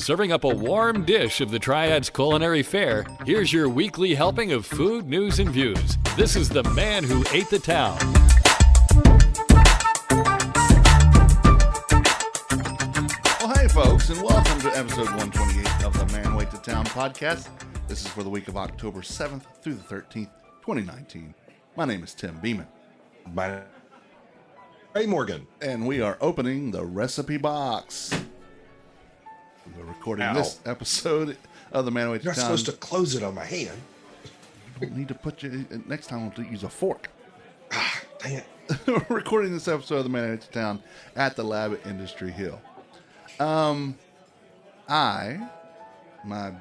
serving up a warm dish of the Triads culinary fare, here's your weekly helping of food, news, and views. This is the man who ate the town. Well, hey, folks, and welcome to episode 128 of the Man Who Ate the Town podcast. This is for the week of October 7th through the 13th, 2019. My name is Tim Beeman. Ray Morgan. And we are opening the recipe box. We're recording this episode of the Man Who Ate the You're Town. not supposed to close it on my hand. You don't need to put you... Next time we'll use a fork. Dang it. We're recording this episode of the Man Who Ate the Town at the lab at Industry Hill. My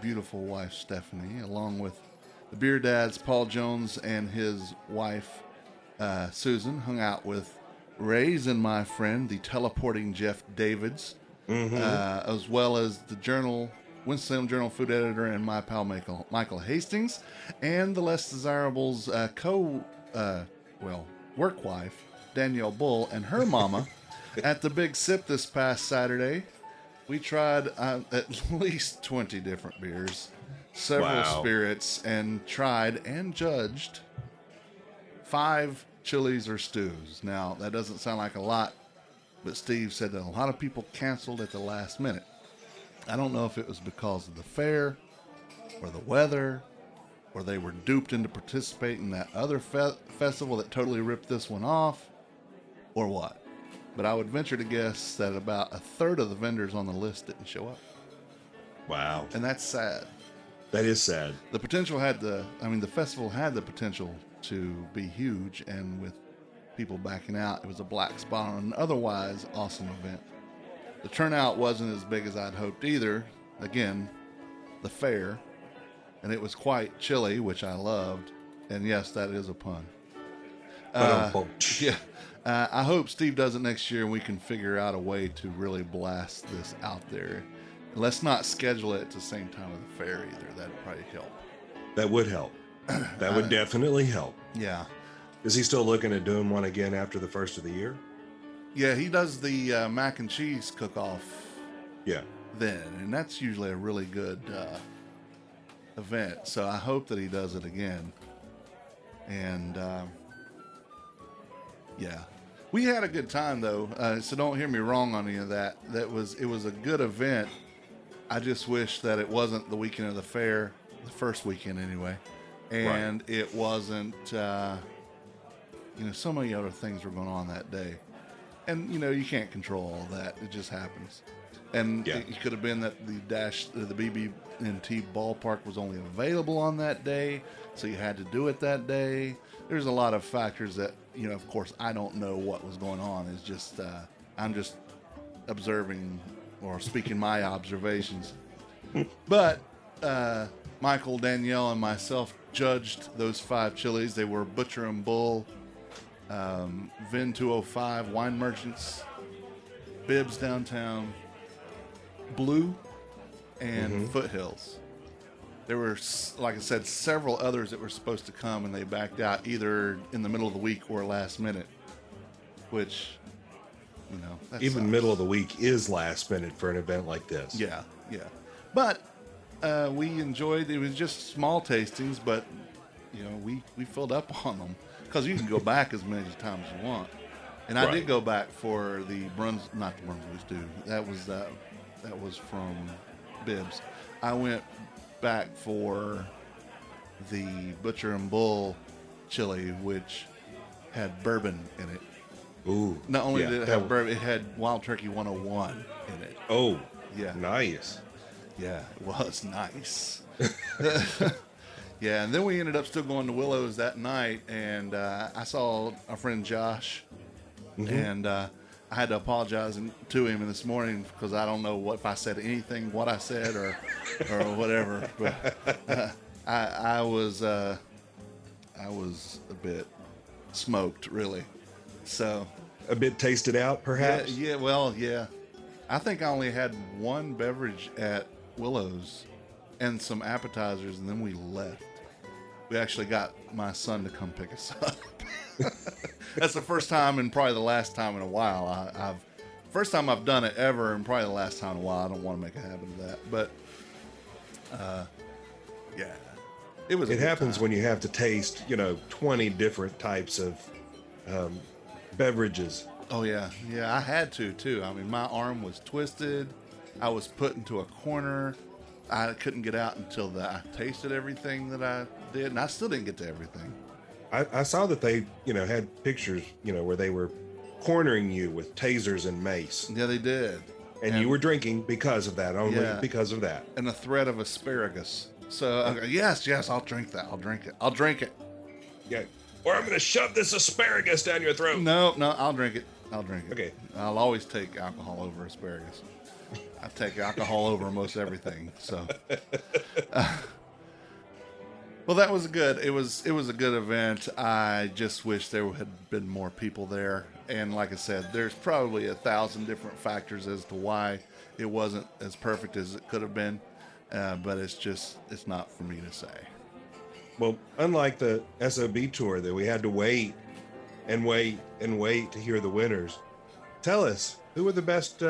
beautiful wife Stephanie, along with the Beer Dads Paul Jones and his wife Susan, hung out with Ray's and my friend, the teleporting Jeff Davids, as well as the Winston-Salem Journal food editor and my pal Michael Hastings, and the Less Desirables work wife Danielle Bull and her mama at the Big Sip this past Saturday. We tried at least 20 different beers, several spirits, and tried and judged 5 chilies or stews. Now, that doesn't sound like a lot, but Steve said that a lot of people canceled at the last minute. I don't know if it was because of the fair, or the weather, or they were duped into participating in that other festival that totally ripped this one off, or what. But I would venture to guess that about a third of the vendors on the list didn't show up. Wow. And that's sad. That is sad. The festival had the potential to be huge, and with people backing out, it was a black spot on an otherwise awesome event. The turnout wasn't as big as I'd hoped either. Again, the fair, and it was quite chilly, which I loved. And yes, that is a pun. Yeah. I hope Steve does it next year and we can figure out a way to really blast this out there. And let's not schedule it at the same time of the fair either. That'd probably help. That would help. That would definitely help. Yeah. Is he still looking at doing one again after the first of the year? Yeah, he does the mac and cheese cook-off. Yeah. Then, and that's usually a really good event. So I hope that he does it again. And yeah, we had a good time though. So don't hear me wrong on any of that. It was a good event. I just wish that it wasn't the weekend of the fair, the first weekend anyway, and it wasn't. So many other things were going on that day, and you can't control all that. It just happens. And it could have been that the BB&T ballpark was only available on that day, so you had to do it that day. There's a lot of factors that, of course, I don't know what was going on. It's just, I'm just observing or speaking my observations. But Michael, Danielle, and myself judged those 5 chilies. They were Butcher and Bull, Vin 205, Wine Merchants, Bibbs Downtown, Blue, and Foothills. There were, like I said, several others that were supposed to come, and they backed out either in the middle of the week or last minute, which, that Even sucks. middle of the week is last minute for an event like this. Yeah. But we enjoyed, it was just small tastings, but, we filled up on them, because you can go back as many times as you want. And I did go back for the not the Brunswick stew. That was from Bibbs. I went back for the Butcher and Bull chili, which had bourbon in it. Ooh. Not only did it have bourbon, it had Wild Turkey 101 in it. Oh. Yeah. Nice. Yeah, it was nice. Yeah, and then we ended up still going to Willow's that night, and I saw our friend Josh, and I had to apologize to him this morning because I don't know if I said anything, what I said, or whatever. But I was a bit smoked, really. So A bit tasted out, perhaps? Yeah. I think I only had one beverage at Willow's and some appetizers, and then we left. We actually got my son to come pick us up. That's the first time and probably the last time in a while I've First time I've done it ever, and probably the last time in a while. I don't want to make a habit of that, but yeah, it was. It happens when you have to taste, 20 different types of beverages. Oh yeah, I had to too. I mean, my arm was twisted. I was put into a corner. I couldn't get out until I tasted everything that I did, and I still didn't get to everything. I saw that they, had pictures, where they were cornering you with tasers and mace. Yeah, they did. And you were drinking because of that, only because of that. And a threat of asparagus. So, I go, yes, I'll drink that. I'll drink it. Yeah. Or I'm going to shove this asparagus down your throat. No, I'll drink it. Okay. I'll always take alcohol over asparagus. I take alcohol over most everything. So, well, that was good. It was a good event. I just wish there had been more people there. And like I said, there's probably 1,000 different factors as to why it wasn't as perfect as it could have been. But it's not for me to say. Well, unlike the SOB tour that we had to wait and wait and wait to hear the winners, tell us, who were the best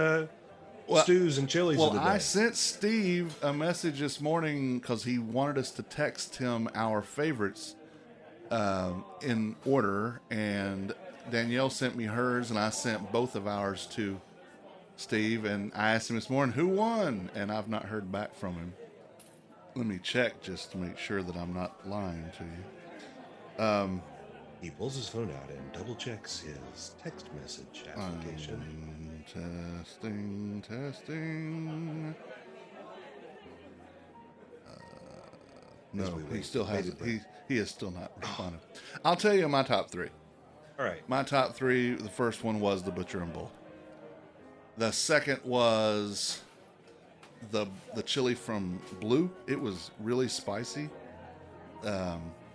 stews and chilies of the day? I sent Steve a message this morning because he wanted us to text him our favorites in order, and Danielle sent me hers, and I sent both of ours to Steve, and I asked him this morning who won, and I've not heard back from him. Let me check just to make sure that I'm not lying to you. He pulls his phone out and double checks his text message application. Testing. No, he still hasn't. He has still not responded. I'll tell you my top three. All right. My top three, the first one was the Butcher and Bull. The second was the chili from Blue. It was really spicy.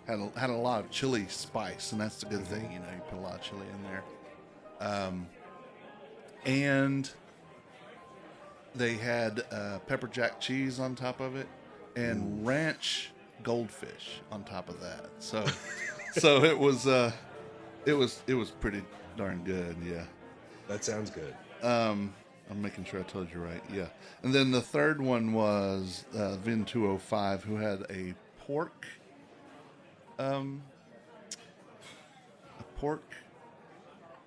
Had a lot of chili spice, and that's a good thing. You put a lot of chili in there. And they had pepper jack cheese on top of it, and ranch goldfish on top of that. So, it was pretty darn good. Yeah, that sounds good. I'm making sure I told you right. Yeah. And then the third one was Vin 205, who had a pork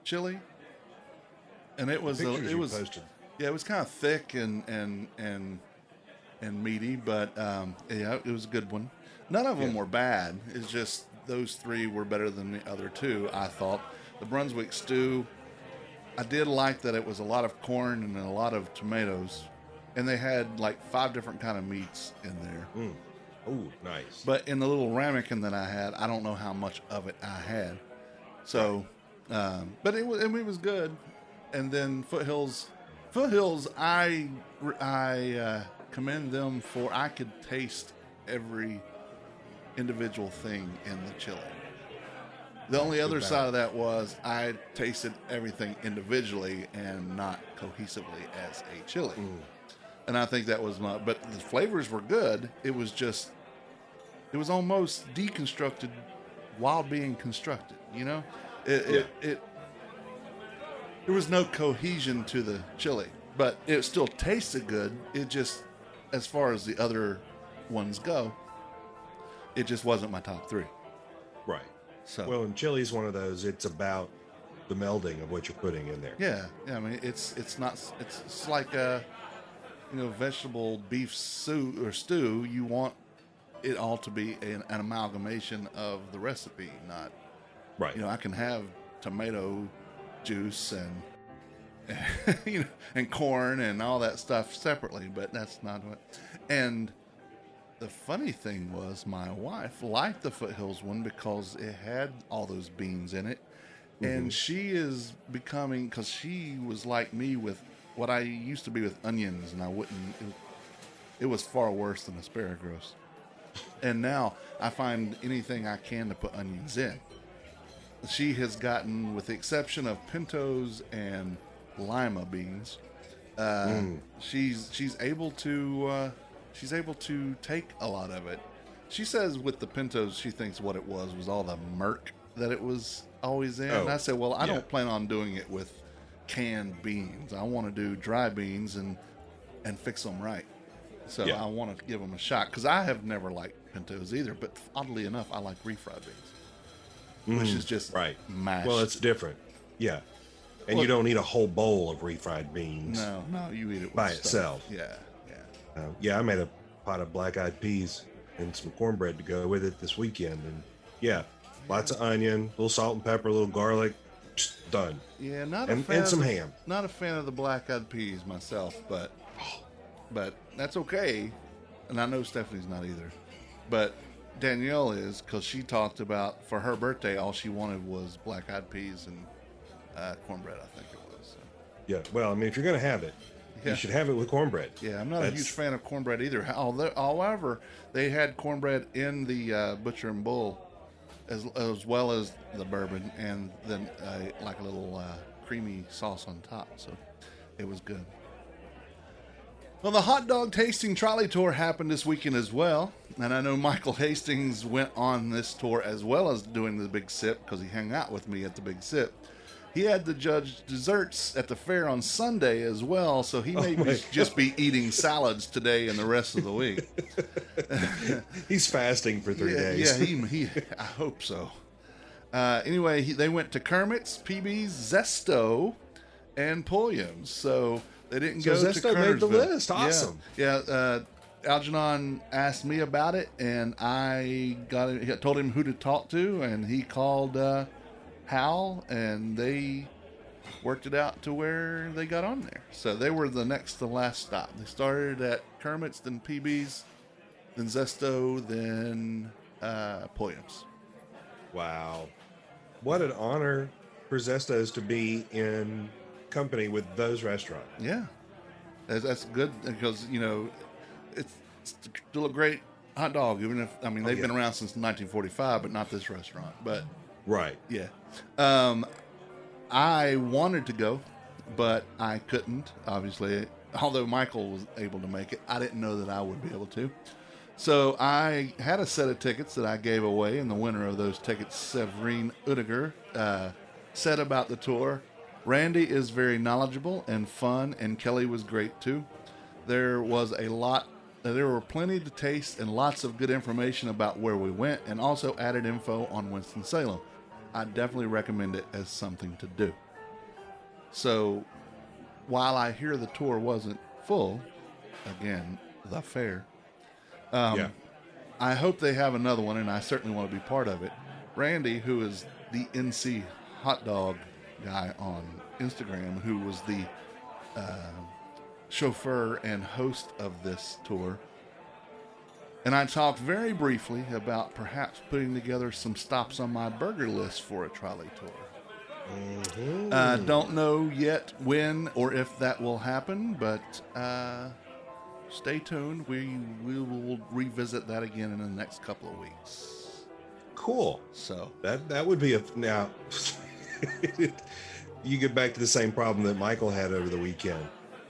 chili, and it was posted. Yeah, it was kind of thick and meaty, but it was a good one. None of them were bad. It's just those three were better than the other two, I thought. The Brunswick stew, I did like that it was a lot of corn and a lot of tomatoes, and they had like 5 different kind of meats in there. Oh, nice. But in the little ramekin that I had, I don't know how much of it I had. So, but it was good. And then Foothills, I commend them for, I could taste every individual thing in the chili. The only other side of that was I tasted everything individually and not cohesively as a chili. And I think that was but the flavors were good. It was almost deconstructed while being constructed, There was no cohesion to the chili, but it still tasted good. It just, as far as the other ones go, it just wasn't my top 3. Right. So, well, and chili is one of those. It's about the melding of what you're putting in there. Yeah. I mean, it's like a vegetable beef soup or stew. You want it all to be an amalgamation of the recipe, not right. I can have tomato juice and and corn and all that stuff separately, but that's not what. And the funny thing was, my wife liked the Foothills one because it had all those beans in it. And she is becoming, because she was like me with what I used to be with onions, and I wouldn't, it was far worse than asparagus. And now I find anything I can to put onions in. She has gotten, with the exception of pintos and lima beans, she's able to take a lot of it. She says with the pintos, she thinks what it was all the murk that it was always in. And I said, well, I don't plan on doing it with canned beans. I want to do dry beans and fix them right. So I want to give them a shot because I have never liked pintos either. But oddly enough, I like refried beans, which is just mashed. Well, it's different. Yeah. And you don't need a whole bowl of refried beans. No, you eat it by itself. Yeah. I made a pot of black-eyed peas and some cornbread to go with it this weekend. And lots of onion, a little salt and pepper, a little garlic, just done. Yeah, and some ham. Not a fan of the black-eyed peas myself, but that's okay. And I know Stephanie's not either. But Danielle is, because she talked about, for her birthday, all she wanted was black-eyed peas and cornbread, I think it was. So. Yeah, well, I mean, if you're going to have it, you should have it with cornbread. Yeah, I'm not a huge fan of cornbread either. However, they had cornbread in the Butcher and Bull, as well as the bourbon, and then like a little creamy sauce on top. So it was good. Well, the hot dog tasting trolley tour happened this weekend as well. And I know Michael Hastings went on this tour as well as doing the Big Sip because he hung out with me at the Big Sip. He had to judge desserts at the fair on Sunday as well, so he may just be eating salads today and the rest of the week. He's fasting for 3 days. Yeah, he I hope so. Anyway, they went to Kermit's, PB's, Zesto, and Pulliam's. So they didn't go to Zesto made the list. Awesome. Yeah. Algernon asked me about it, and I told him who to talk to, and he called Hal, and they worked it out to where they got on there. So they were the next to last stop. They started at Kermit's, then PB's, then Zesto, then Pulliam's. Wow. What an honor for Zesto's to be in company with those restaurants. Yeah. That's good because, it's still a great hot dog, even if, they've been around since 1945, but not this restaurant. But right. Yeah. I wanted to go, but I couldn't, obviously. Although Michael was able to make it, I didn't know that I would be able to. So I had a set of tickets that I gave away, and the winner of those tickets, Severine Udiger, said about the tour, Randy is very knowledgeable and fun, and Kelly was great too. There were plenty to taste and lots of good information about where we went, and also added info on Winston-Salem. I definitely recommend it as something to do. So, while I hear the tour wasn't full, again, the fair, I hope they have another one, and I certainly want to be part of it. Randy, who is the NC hot dog guy on Instagram, who was the chauffeur and host of this tour, and I talked very briefly about perhaps putting together some stops on my burger list for a trolley tour. Mm-hmm. Don't know yet when or if that will happen, but stay tuned. We will revisit that again in the next couple of weeks. Cool. So that would be now. You get back to the same problem that Michael had over the weekend.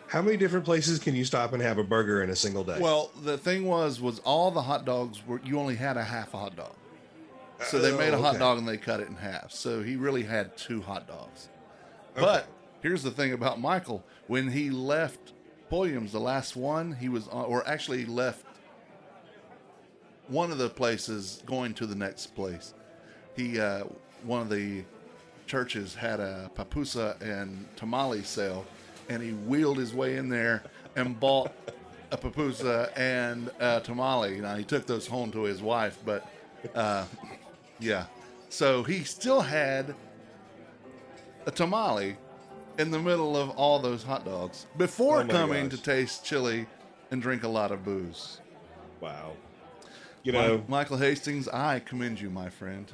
How many different places can you stop and have a burger in a single day? Well, the thing was all the hot dogs you only had a half a hot dog. So they made a hot dog and they cut it in half. So he really had 2 hot dogs. Okay. But here's the thing about Michael. When he left Pulliam's, the last one, he was left one of the places going to the next place. He, one of the churches had a papusa and tamale sale, and he wheeled his way in there and bought a papusa and a tamale. Now, he took those home to his wife, but, yeah. So he still had a tamale in the middle of all those hot dogs before coming to taste chili and drink a lot of booze. Wow. Michael Hastings, I commend you, my friend.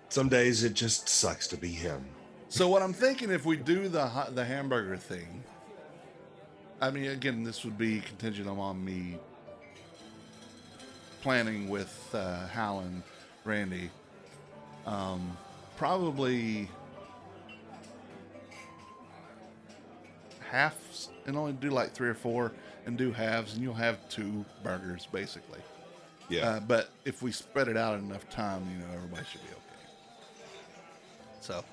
Some days it just sucks to be him. So what I'm thinking, if we do the hamburger thing, again, this would be contingent on me planning with Hal and Randy. Probably halves, and only do like 3 or 4, and do halves, and you'll have 2 burgers basically. Yeah. But if we spread it out enough time, everybody should be okay. So,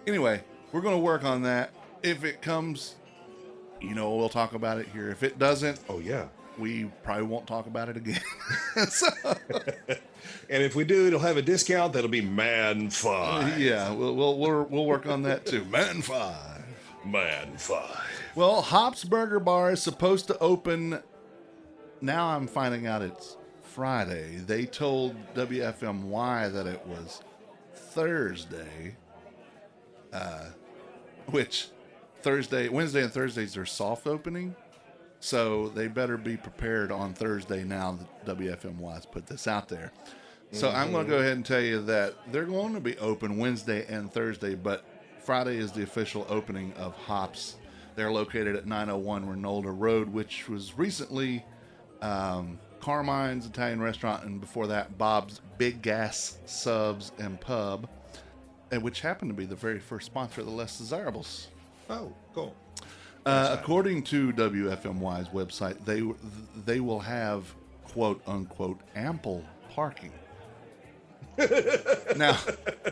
anyway, we're going to work on that. If it comes, we'll talk about it here. If it doesn't, oh yeah, we probably won't talk about it again. So, and if we do, it'll have a discount that'll be Man 5. Yeah, we'll work on that too. Man 5. Man 5. Well, Hop's Burger Bar is supposed to open. Now I'm finding out it's Friday. They told WFMY that it was Thursday, which Wednesday and Thursdays are soft opening. So they better be prepared on Thursday now that WFMY's put this out there. So I'm going to go ahead and tell you that they're going to be open Wednesday and Thursday, but Friday is the official opening of Hops. They're located at 901 Renolda Road, which was recently Carmine's Italian Restaurant, and before that, Bob's Big Gas Subs and Pub, and which happened to be the very first sponsor of the Less Desirables. Oh, cool. According to WFMY's website, they will have quote unquote ample parking. Now,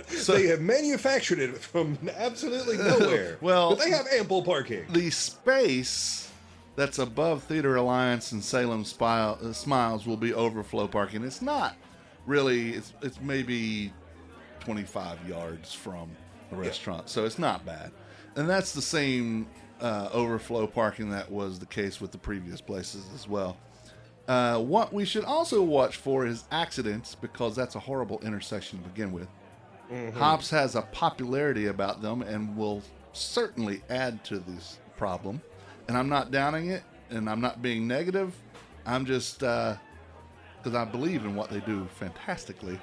so they have manufactured it from absolutely nowhere. Well, but they have ample parking. The space that's above Theater Alliance and Salem Smiles will be overflow parking. It's not really. It's maybe 25 yards from the restaurant, so it's not bad. And that's the same overflow parking that was the case with the previous places as well. What we should also watch for is accidents, because that's a horrible intersection to begin with. Hops has a popularity about them and will certainly add to this problem. And I'm not downing it, and I'm not being negative. I'm just, because I believe in what they do fantastically,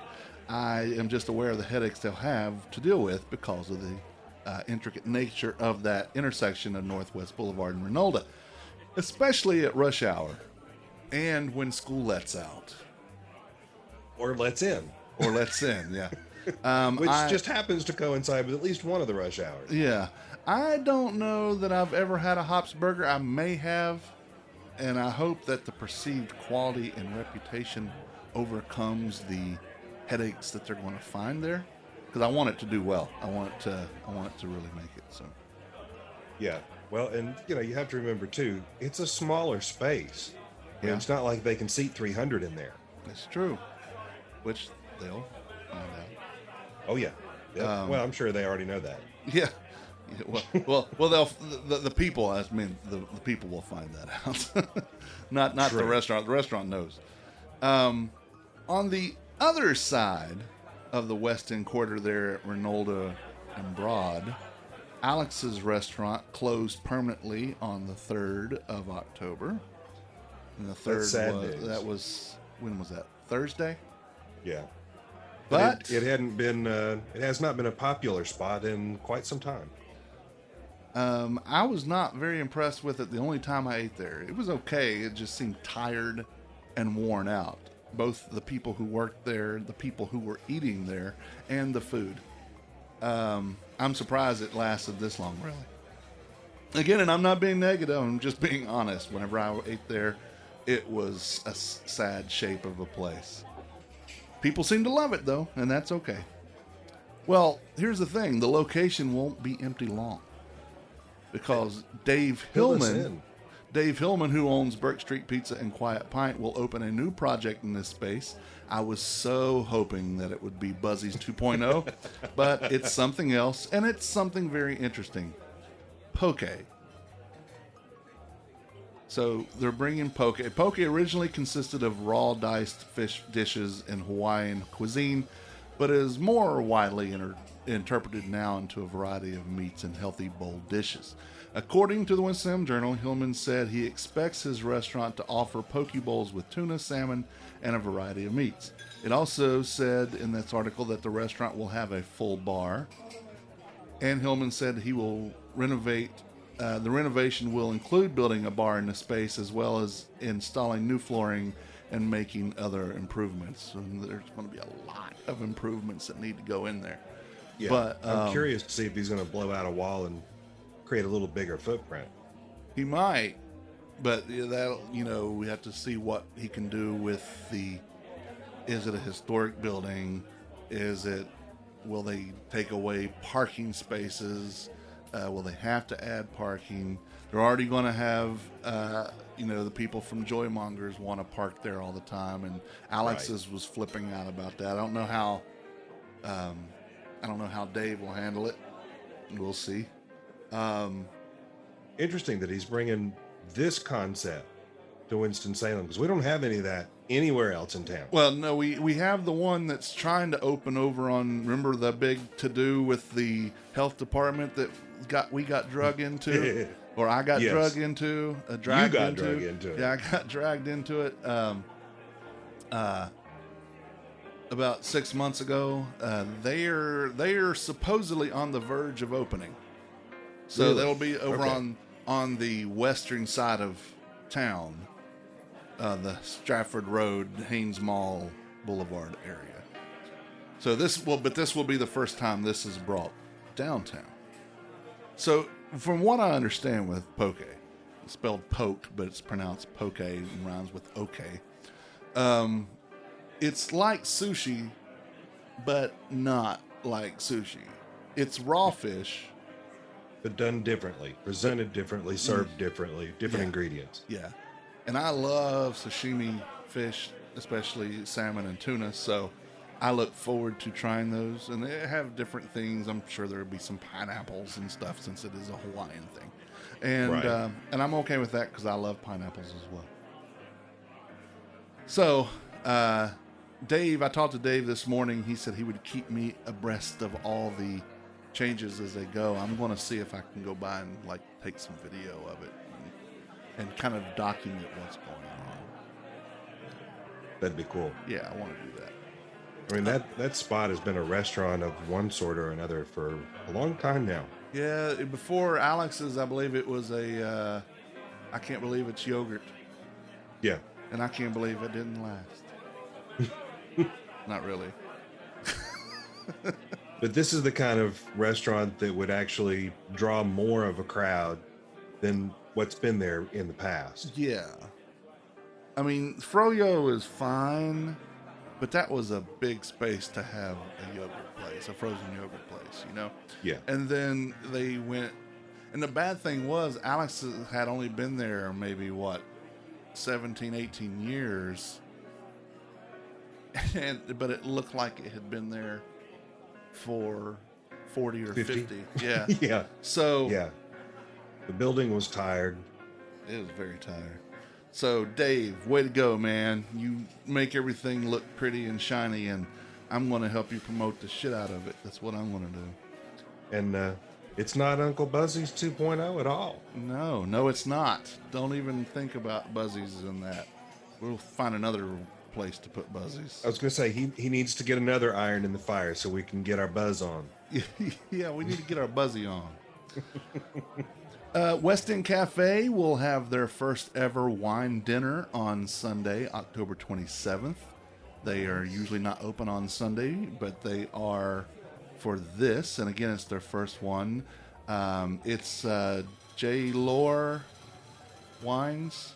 I am just aware of the headaches they'll have to deal with because of the intricate nature of that intersection of Northwest Boulevard and Renolda, especially at rush hour. And when school lets out. Or lets in. Yeah. Which just happens to coincide with at least one of the rush hours. Yeah. I don't know that I've ever had a Hops Burger. I may have, and I hope that the perceived quality and reputation overcomes the headaches that they're going to find there. Because I want it to do well. I want it to really make it. So. Yeah. Well, and you have to remember too, it's a smaller space. Yeah. It's not like they can seat 300 in there. That's true. Which they'll find out. Oh yeah. Yep. Well, I'm sure they already know that. Yeah. Well, they'll the people. I mean, the people will find that out. not the restaurant. The restaurant knows. On the other side of the West End Quarter, there at Renolda and Broad, Alex's restaurant closed permanently on the 3rd of October. And the 3rd was when was that? Thursday? Yeah. But it hadn't been it has not been a popular spot in quite some time. I was not very impressed with it the only time I ate there. It was okay. It just seemed tired and worn out. Both the people who worked there, the people who were eating there, and the food. I'm surprised it lasted this long, really. Again, and I'm not being negative, I'm just being honest. Whenever I ate there, it was a sad shape of a place. People seem to love it, though, and that's okay. Well, here's the thing. The location won't be empty long. Because Dave Hillman, who owns Burke Street Pizza and Quiet Pint, will open a new project in this space. I was so hoping that it would be Buzzy's 2.0, but it's something else, and it's something very interesting. Poke. So they're bringing poke. Poke originally consisted of raw diced fish dishes in Hawaiian cuisine, but is more widely interpreted now into a variety of meats and healthy bowl dishes. According to the Winston Journal, Hillman said he expects his restaurant to offer poke bowls with tuna, salmon, and a variety of meats. It also said in this article that the restaurant will have a full bar. And Hillman said he will renovate. The renovation will include building a bar in the space as well as installing new flooring and making other improvements. And there's going to be a lot of improvements that need to go in there. Yeah, but I'm curious to see if he's going to blow out a wall and create a little bigger footprint. He might, but that we have to see what he can do with the. Is it a historic building? Will they take away parking spaces Will they have to add parking? They're already going to have, the people from Joymongers want to park there all the time, and Alex's was flipping out about that. I don't know how Dave will handle it. We'll see. Interesting that he's bringing this concept to Winston-Salem, because we don't have any of that anywhere else in town. Well, no, we have the one that's trying to open over on, remember the big to-do with the health department that we got drug into? Or I got dragged into it. Yeah, I got dragged into it about 6 months ago. They are supposedly on the verge of opening. So Really? They'll be over on the western side of town, the Stratford Road, Haynes Mall Boulevard area. So this will be the first time this is brought downtown. So from what I understand with poke, it's spelled poke, but it's pronounced poke and rhymes with okay. It's like sushi, but not like sushi. It's raw fish, but done differently, presented differently, served differently, different ingredients. Yeah. And I love sashimi fish, especially salmon and tuna. So I look forward to trying those. And they have different things. I'm sure there'll be some pineapples and stuff since it is a Hawaiian thing. And and I'm okay with that because I love pineapples as well. So, Dave, I talked to Dave this morning. He said he would keep me abreast of all the changes as they go. I'm going to see if I can go by and take some video of it and kind of document what's going on. That'd be cool. Yeah, I want to do that. I mean, that spot has been a restaurant of one sort or another for a long time now. Yeah, before Alex's, I believe it was I can't believe it's yogurt. Yeah. And I can't believe it didn't last. Not really. But this is the kind of restaurant that would actually draw more of a crowd than what's been there in the past. Yeah. I mean, Froyo is fine, but that was a big space to have a yogurt place, a frozen yogurt place, Yeah. And then they went, and the bad thing was Alex had only been there maybe, 17, 18 years. But it looked like it had been there for 40 or 50. Yeah. Yeah. So yeah, the building was tired. It was very tired. So Dave, way to go, man. You make everything look pretty and shiny, and I'm going to help you promote the shit out of it. That's what I'm going to do. And it's not Uncle Buzzy's 2.0 at all. No, it's not. Don't even think about Buzzy's in that. We'll find another place to put Buzzy's. I was going to say, he needs to get another iron in the fire so we can get our buzz on. Yeah, we need to get our Buzzy on. West End Cafe will have their first ever wine dinner on Sunday, October 27th. They are usually not open on Sunday, but they are for this. And again, it's their first one. It's J. Lore Wines.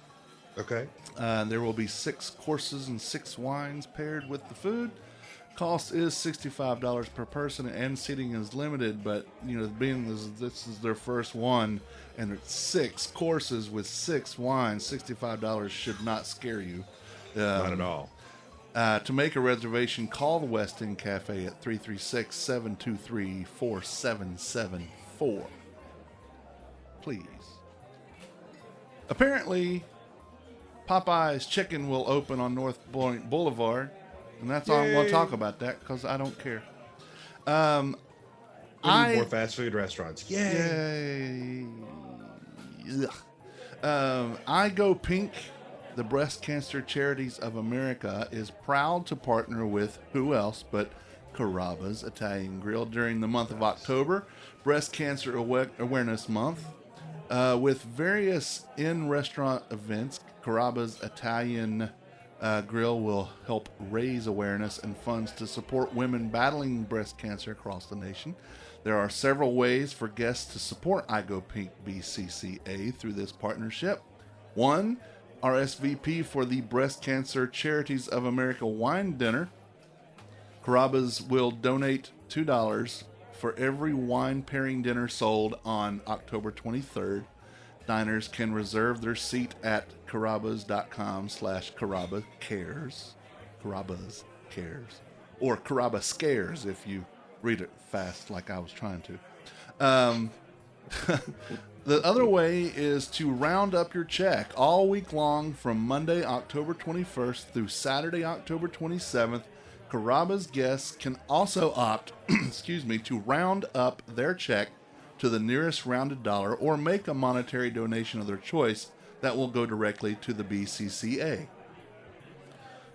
Okay. There will be 6 courses and 6 wines paired with the food. Cost is $65 per person, and seating is limited. But being this is their first one, and it's 6 courses with 6 wines, $65 should not scare you. Not at all. To make a reservation, call the West End Cafe at 336-723-4774. Please. Apparently, Popeye's Chicken will open on North Point Boulevard. And that's all I'm going to talk about that because I don't care. More fast food restaurants. Yay! I Go Pink, the Breast Cancer Charities of America, is proud to partner with who else but Carrabba's Italian Grill during the month of October, Breast Cancer Awareness Month, with various in-restaurant events. Carrabba's Italian Grill will help raise awareness and funds to support women battling breast cancer across the nation. There are several ways for guests to support I Go Pink BCCA through this partnership. 1, RSVP for the Breast Cancer Charities of America wine dinner. Carrabba's will donate $2 For every wine pairing dinner sold on October 23rd, diners can reserve their seat at carrabba's.com/carrabbacares. Carrabba's Cares. Or Carrabba Scares if you read it fast like I was trying to. The other way is to round up your check all week long from Monday, October 21st through Saturday, October 27th. Carrabba's guests can also opt, to round up their check to the nearest rounded dollar or make a monetary donation of their choice that will go directly to the BCCA.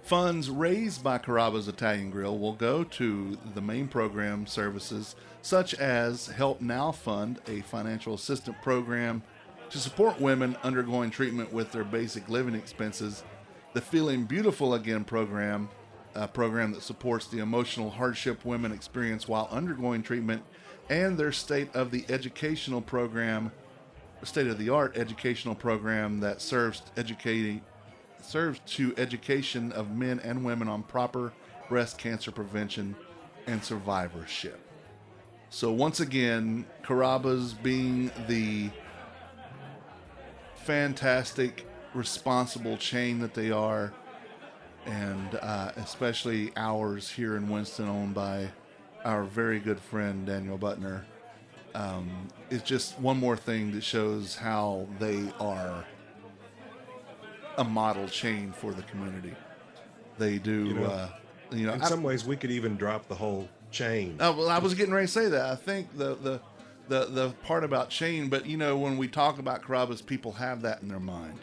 Funds raised by Carrabba's Italian Grill will go to the main program services such as Help Now Fund, a financial assistance program to support women undergoing treatment with their basic living expenses, the Feeling Beautiful Again program, a program that supports the emotional hardship women experience while undergoing treatment, and their state-of-the-art educational program that serves to education of men and women on proper breast cancer prevention and survivorship. So once again, Carrabba's being the fantastic, responsible chain that they are, and especially ours here in Winston, owned by our very good friend Daniel Butner. It's just one more thing that shows how they are a model chain for the community. They do, in some ways, we could even drop the whole chain. Oh, well, I was getting ready to say that. I think the part about chain, but when we talk about Carrabba's, people have that in their mind.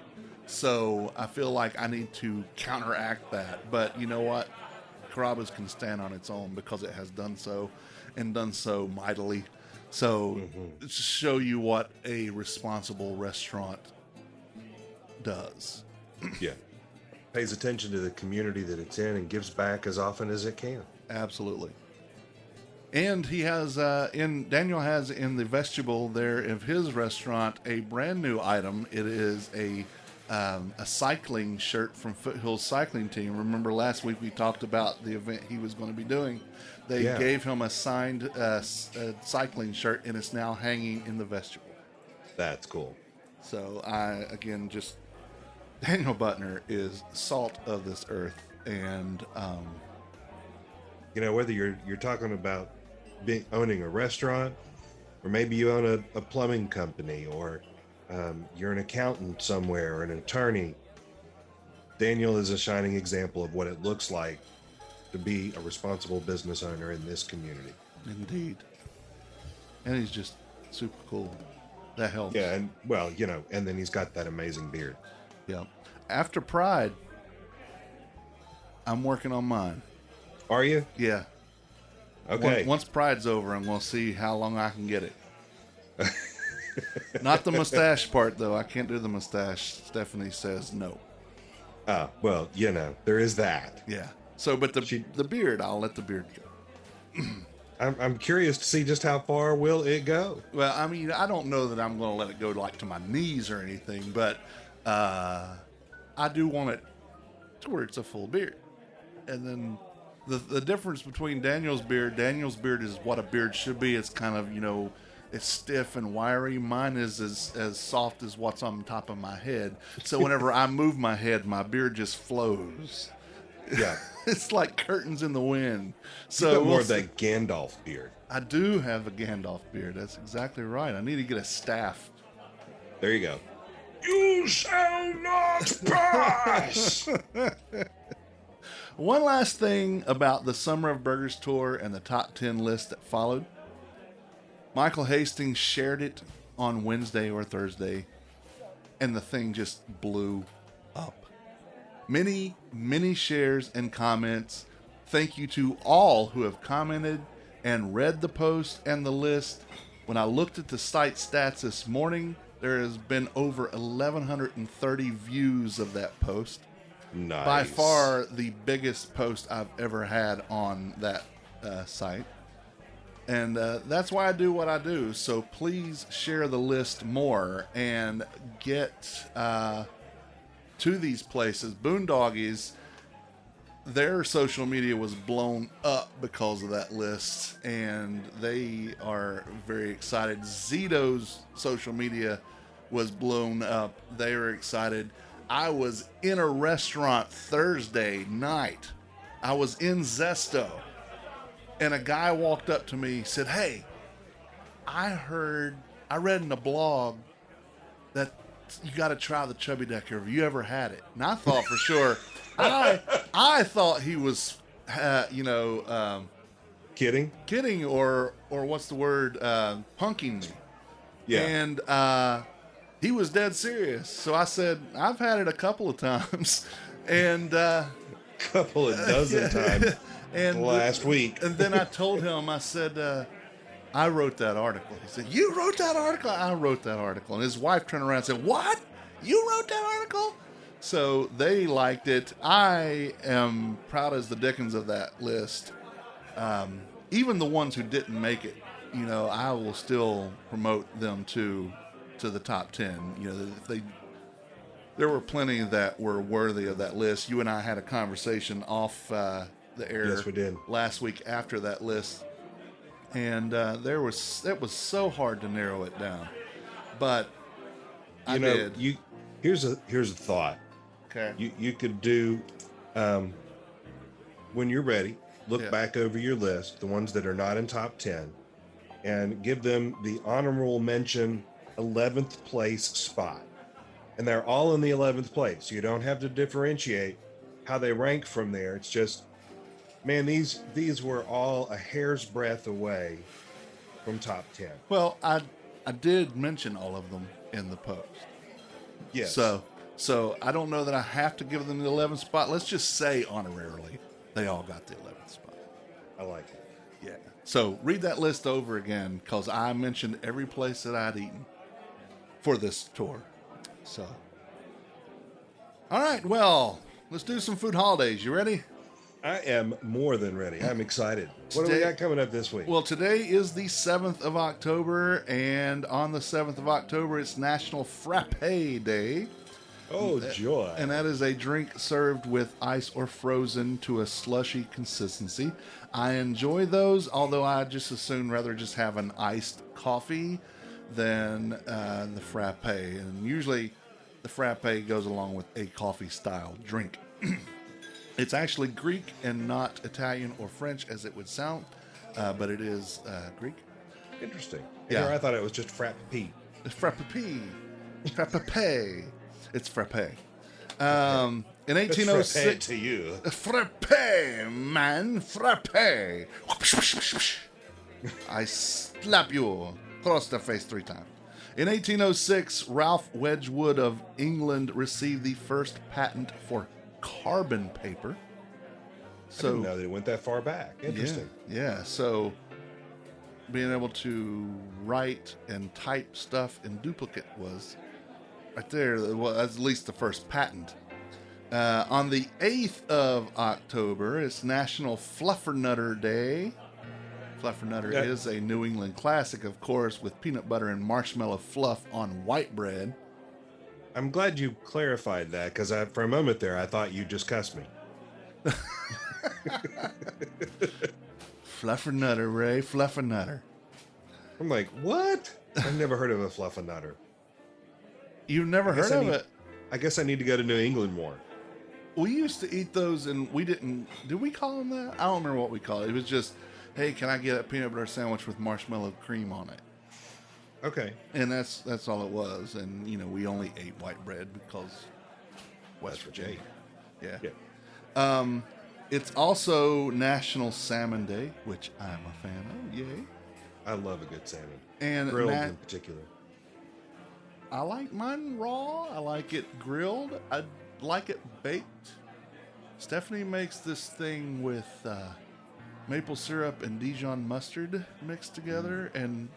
So I feel like I need to counteract that. But you know what? Carrabba's can stand on its own because it has done so, and done so mightily. So to show you what a responsible restaurant does. Yeah. Pays attention to the community that it's in and gives back as often as it can. Absolutely. And he has, Daniel has in the vestibule there of his restaurant a brand new item. It is a cycling shirt from Foothills Cycling Team. Remember last week we talked about the event he was going to be doing. They gave him a signed cycling shirt, and it's now hanging in the vestibule. That's cool. So Daniel Butner is salt of this earth, and whether you're talking about owning a restaurant, or maybe you own a plumbing company, or you're an accountant somewhere, or an attorney, Daniel is a shining example of what it looks like to be a responsible business owner in this community. Indeed. And he's just super cool. That helps. Yeah, and and then he's got that amazing beard. Yeah. After Pride, I'm working on mine. Are you? Yeah. Okay. Once Pride's over, I'm going to see how long I can get it. Not the mustache part, though. I can't do the mustache. Stephanie says no. Oh, well, there is that. Yeah. So, but the beard, I'll let the beard go. I'm curious to see just how far will it go. Well, I mean, I don't know that I'm going to let it go to my knees or anything, but I do want it to where it's a full beard. And then the difference between Daniel's beard is what a beard should be. It's kind of, it's stiff and wiry. Mine is as soft as what's on top of my head. So whenever I move my head, my beard just flows. Yeah. It's like curtains in the wind. So you got more of that Gandalf beard. I do have a Gandalf beard. That's exactly right. I need to get a staff. There you go. You shall not pass! One last thing about the Summer of Burgers tour and the top 10 list that followed. Michael Hastings shared it on Wednesday or Thursday, and the thing just blew up. Many, many shares and comments. Thank you to all who have commented and read the post and the list. When I looked at the site stats this morning, there has been over 1,130 views of that post. Nice. By far the biggest post I've ever had on that site. And that's why I do what I do. So please share the list more and get to these places. Boondoggies, their social media was blown up because of that list, and they are very excited. Zito's social media was blown up. They were excited. I was in a restaurant Thursday night. I was in Zesto, and a guy walked up to me, said, "Hey, I read in a blog that you got to try the Chubby Decker. Have you ever had it?" And I thought for sure, I thought he was, kidding, or what's the word, punking me. Yeah. And he was dead serious. So I said, "I've had it a couple of times," and couple of dozen times and last week. And then I told him, I said, "I wrote that article." He said, "You wrote that article?" "I wrote that article." And his wife turned around and said, "What? You wrote that article?" So they liked it. I am proud as the dickens of that list. Even the ones who didn't make it, I will still promote them to the top 10. There were plenty that were worthy of that list. You and I had a conversation off the air. Yes, we did. Last week after that list. And it was so hard to narrow it down, but I did. Here's a thought. Okay. You could do, when you're ready, look back over your list, the ones that are not in top 10, and give them the honorable mention 11th place spot, and they're all in the 11th place. You don't have to differentiate how they rank from there. It's just, man, these were all a hair's breadth away from top 10. Well, I did mention all of them in the post. Yes. So I don't know that I have to give them the 11th spot. Let's just say honorarily they all got the 11th spot. I like it. Yeah. So read that list over again, because I mentioned every place that I'd eaten for this tour. So, all right. Well, let's do some food holidays. You ready? I am more than ready. I'm excited. What do we got coming up this week? Well, today is the 7th of October, and on the 7th of October, it's National Frappe Day. Oh, joy. And that is a drink served with ice or frozen to a slushy consistency. I enjoy those, although I just as soon rather just have an iced coffee than the frappe. And usually the frappe goes along with a coffee-style drink. It's actually Greek and not Italian or French, as it would sound, but it is Greek. Interesting. Yeah. Here I thought it was just frappe. Frappe. Frappe. It's frappe. In 1806, frappe to you. Frappe, man, frappe. I slap you across the face 3 times. In 1806, Ralph Wedgwood of England received the first patent for carbon paper. I didn't know that it went that far back. Interesting. Yeah. So being able to write and type stuff in duplicate was right there. Well, that's at least the first patent. On the 8th of October, it's National Fluffernutter Day. Fluffernutter is a New England classic, of course, with peanut butter and marshmallow fluff on white bread. I'm glad you clarified that, because for a moment there, I thought you just cussed me. Fluffernutter, Ray. Fluffernutter. I'm like, what? I've never heard of a Fluffernutter. You've never heard of it? I guess I need to go to New England more. We used to eat those, and we didn't. Did we call them that? I don't remember what we called it. It was just, hey, can I get a peanut butter sandwich with marshmallow cream on it? Okay. And that's all it was. And, we only ate white bread because West Virginia. Yeah. It's also National Salmon Day, which I'm a fan of. Yay. I love a good salmon. And grilled in particular. I like mine raw. I like it grilled. I like it baked. Stephanie makes this thing with maple syrup and Dijon mustard mixed together and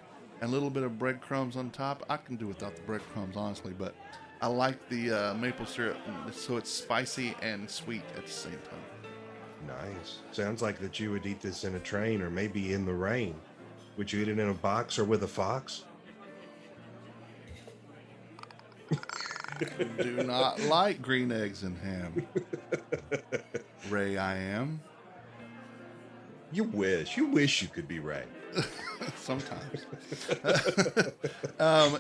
a little bit of breadcrumbs on top. I can do without the breadcrumbs, honestly, but I like the maple syrup, so it's spicy and sweet at the same time. Nice. Sounds like that you would eat this in a train or maybe in the rain. Would you eat it in a box or with a fox? Do not like green eggs and ham. Ray I am. You wish you could be Ray. Sometimes.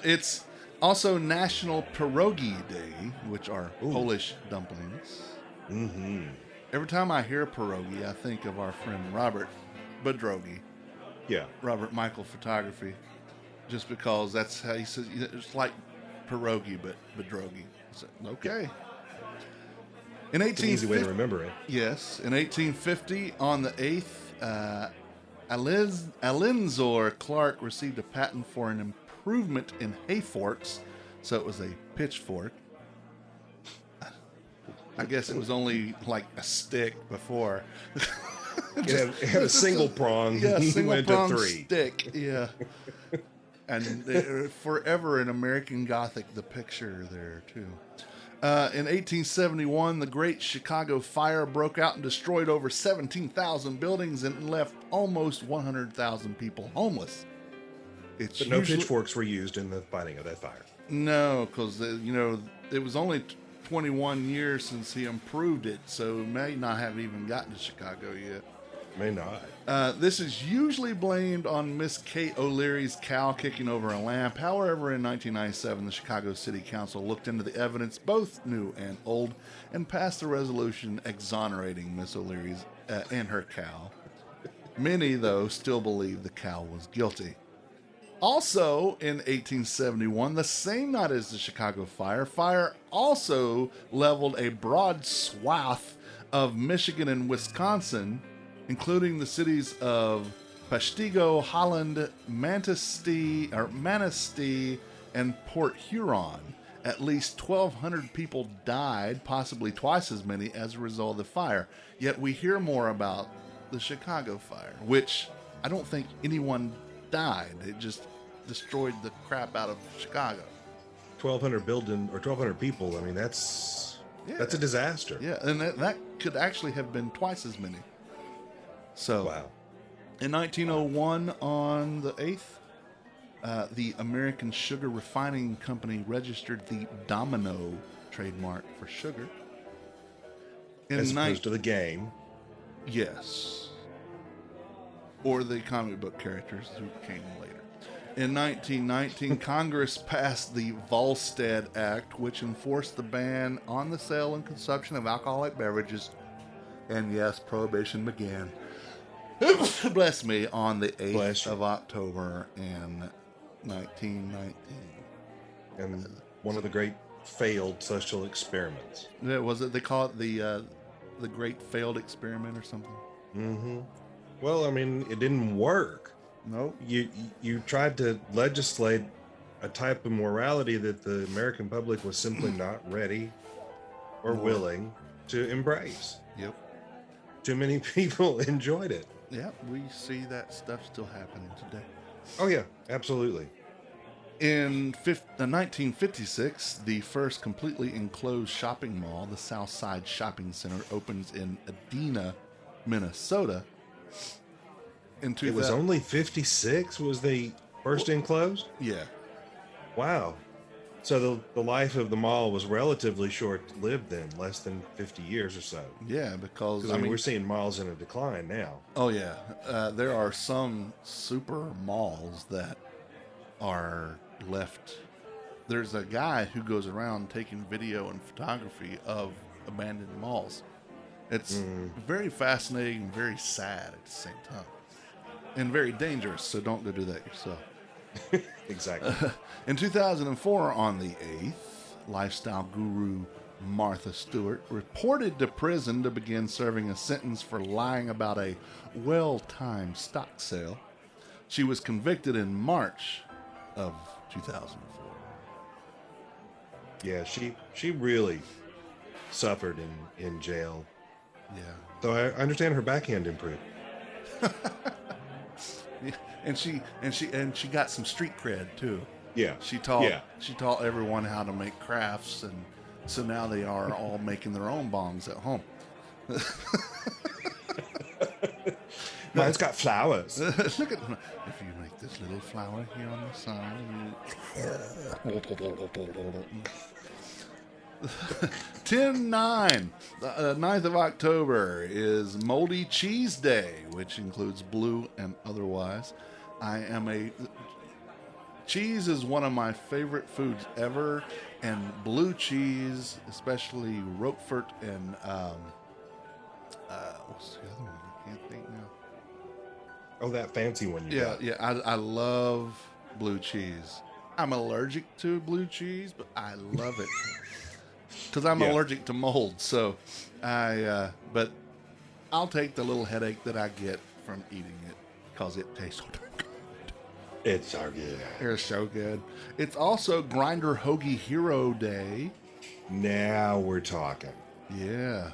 It's also National Pierogi Day, which are Polish dumplings. Mm-hmm. Every time I hear pierogi, I think of our friend Robert Bedrogi. Yeah. Robert Michael Photography. Just because that's how he says it's like pierogi, but Bedrogi. So, okay. In 1850, it's an easy way to remember it. Yes. In 1850, on the 8th, Alinzor Clark received a patent for an improvement in hay forks, so it was a pitchfork. I guess it was only like a stick before. It had a single prong. Yeah, he single went prong to 3. stick. Yeah. And forever in American Gothic, the picture there, too. In 1871, the Great Chicago Fire broke out and destroyed over 17,000 buildings and left almost 100,000 people homeless. But no pitchforks were used in the fighting of that fire. No, because, it was only 21 years since he improved it, so it may not have even gotten to Chicago yet. May not. This is usually blamed on Miss Kate O'Leary's cow kicking over a lamp. However, in 1997, the Chicago City Council looked into the evidence, both new and old, and passed a resolution exonerating Miss O'Leary's and her cow. Many, though, still believe the cow was guilty. Also, in 1871, the same night as the Chicago fire also leveled a broad swath of Michigan and Wisconsin, including the cities of Peshtigo, Holland, Manistee, and Port Huron. At least 1,200 people died, possibly twice as many as a result of the fire. Yet we hear more about the Chicago fire, which I don't think anyone died. It just destroyed the crap out of Chicago. 1,200 people. I mean, that's a disaster. Yeah, and that could actually have been twice as many. So, wow. In 1901, on the 8th, the American Sugar Refining Company registered the Domino trademark for sugar. As opposed to the game. Yes. Or the comic book characters who came later. In 1919, Congress passed the Volstead Act, which enforced the ban on the sale and consumption of alcoholic beverages. And yes, Prohibition began. Bless me, on the 8th of October in 1919. And one of the great failed social experiments. Yeah, was it? They call it the Great Failed Experiment or something? Mm-hmm. Well, I mean, it didn't work. Nope. You tried to legislate a type of morality that the American public was simply not ready or willing to embrace. Yep. Too many people enjoyed it. Yeah, we see that stuff still happening today. Oh, yeah, absolutely. In 1956, the first completely enclosed shopping mall, the Southside Shopping Center, opens in Edina, Minnesota. It was only 56 was the first enclosed? Yeah. Wow. So the life of the mall was relatively short-lived then, less than 50 years or so. Yeah, because I mean, we're seeing malls in a decline now. Oh, yeah. There are some super malls that are left. There's a guy who goes around taking video and photography of abandoned malls. It's very fascinating and very sad at the same time. And very dangerous, so don't go do that yourself. Exactly. In 2004, on the 8th, lifestyle guru Martha Stewart reported to prison to begin serving a sentence for lying about a well-timed stock sale. She was convicted in March of 2004. Yeah, she really suffered in jail. Yeah. Though I understand her backhand improved. And she got some street cred too. Yeah. She taught everyone how to make crafts, and so now they are all making their own bongs at home. Mine's got flowers. Look at if you make this little flower here on the side. 10-9. The 9th of October is Moldy Cheese Day, which includes blue and otherwise. Cheese is one of my favorite foods ever, and blue cheese, especially Roquefort and what's the other one? I can't think now. Oh, that fancy one you got. Yeah, I love blue cheese. I'm allergic to blue cheese, but I love it because I'm allergic to mold. So but I'll take the little headache that I get from eating it because it tastes so good. It's so good. It's so good. It's also Grinder Hoagie Hero Day. Now we're talking. Yeah.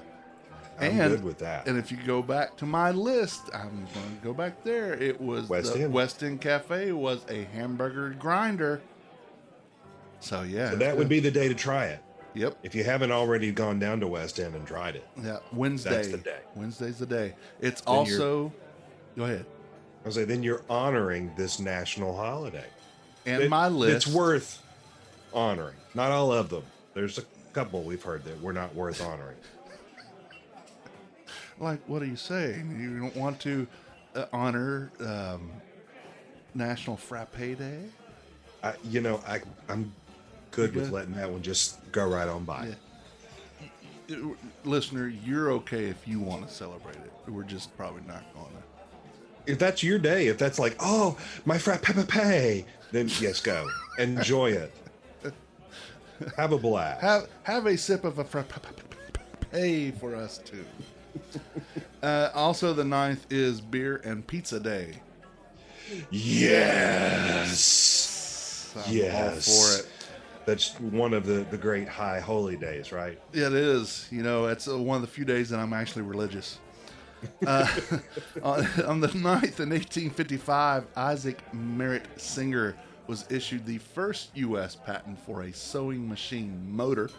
I'm good with that. And if you go back to my list, I'm going to go back there. It was West End. West End Cafe was a hamburger grinder. So, yeah. So that would be the day to try it. Yep. If you haven't already gone down to West End and tried it. Yeah, Wednesday. That's the day. Wednesday's the day. It's Then also... Go ahead. I was like, then you're honoring this national holiday. And my list... It's worth honoring. Not all of them. There's a couple we've heard that we're not worth honoring. Like, what are you saying? You don't want to honor National Frappe Day? I'm good with letting that one just go right on by. Yeah. Listener, you're okay if you want to celebrate it. We're just probably not going to. If that's your day, if that's like, oh, my frappe, then yes, go. Enjoy it. Have a blast. Have a sip of a frappe for us, too. Also, the 9th is Beer and Pizza Day. Yes. I'm all for it. That's one of the great high holy days, right? It is. You know, it's one of the few days that I'm actually religious. On the 9th in 1855, Isaac Merritt Singer was issued the first U.S. patent for a sewing machine motor.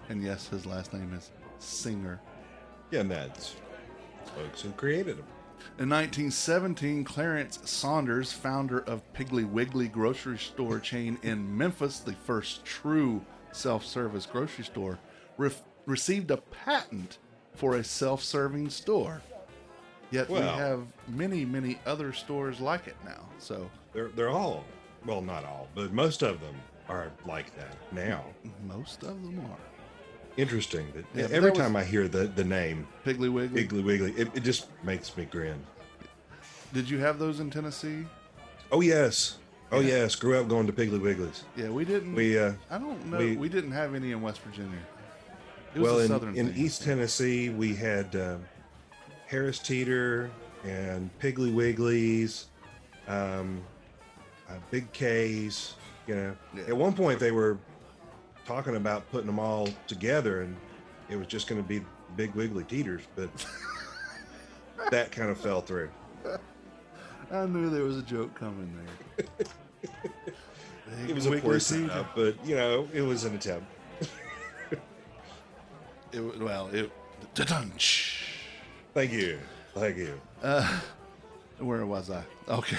And yes, his last name is Singer. Yeah, and that's folks who created them. In 1917, Clarence Saunders, founder of Piggly Wiggly grocery store chain in Memphis, the first true self-service grocery store, received a patent for a self-serving store. Yet we have many, many other stores like it now. So they're all, well, not all, but most of them are like that now. Most of them are. Interesting that every time I hear the name Piggly Wiggly, it just makes me grin. Did you have those in Tennessee? Oh yes, yes. Grew up going to Piggly Wigglies. Yeah, we didn't. I don't know. We didn't have any in West Virginia. It was a southern in thing. East Tennessee, we had Harris Teeter and Piggly Wigglies, Big K's. You know, at one point they were talking about putting them all together, and it was just going to be Big Wiggly Teeters, but that kind of fell through. I knew there was a joke coming there. It was a poor setup, but you know, it was an attempt. Thank you. Where was I? Okay.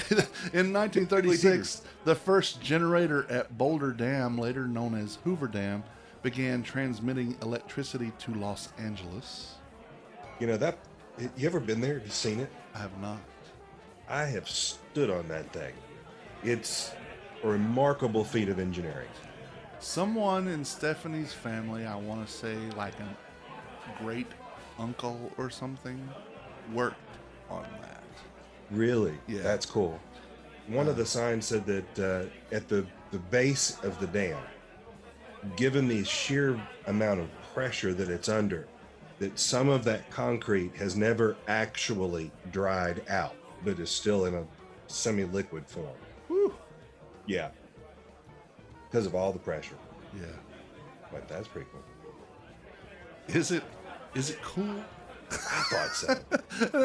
In 1936, the first generator at Boulder Dam, later known as Hoover Dam, began transmitting electricity to Los Angeles. You know, you ever been there? Have you seen it? I have not. I have stood on that thing. It's a remarkable feat of engineering. Someone in Stephanie's family, I want to say like a great uncle or something, worked on that. Really? Yeah. That's cool. One of the signs said that at the base of the dam, given the sheer amount of pressure that it's under, that some of that concrete has never actually dried out, but is still in a semi-liquid form. Whew. Yeah. Because of all the pressure. Yeah. But that's pretty cool. Is it cool? I thought so.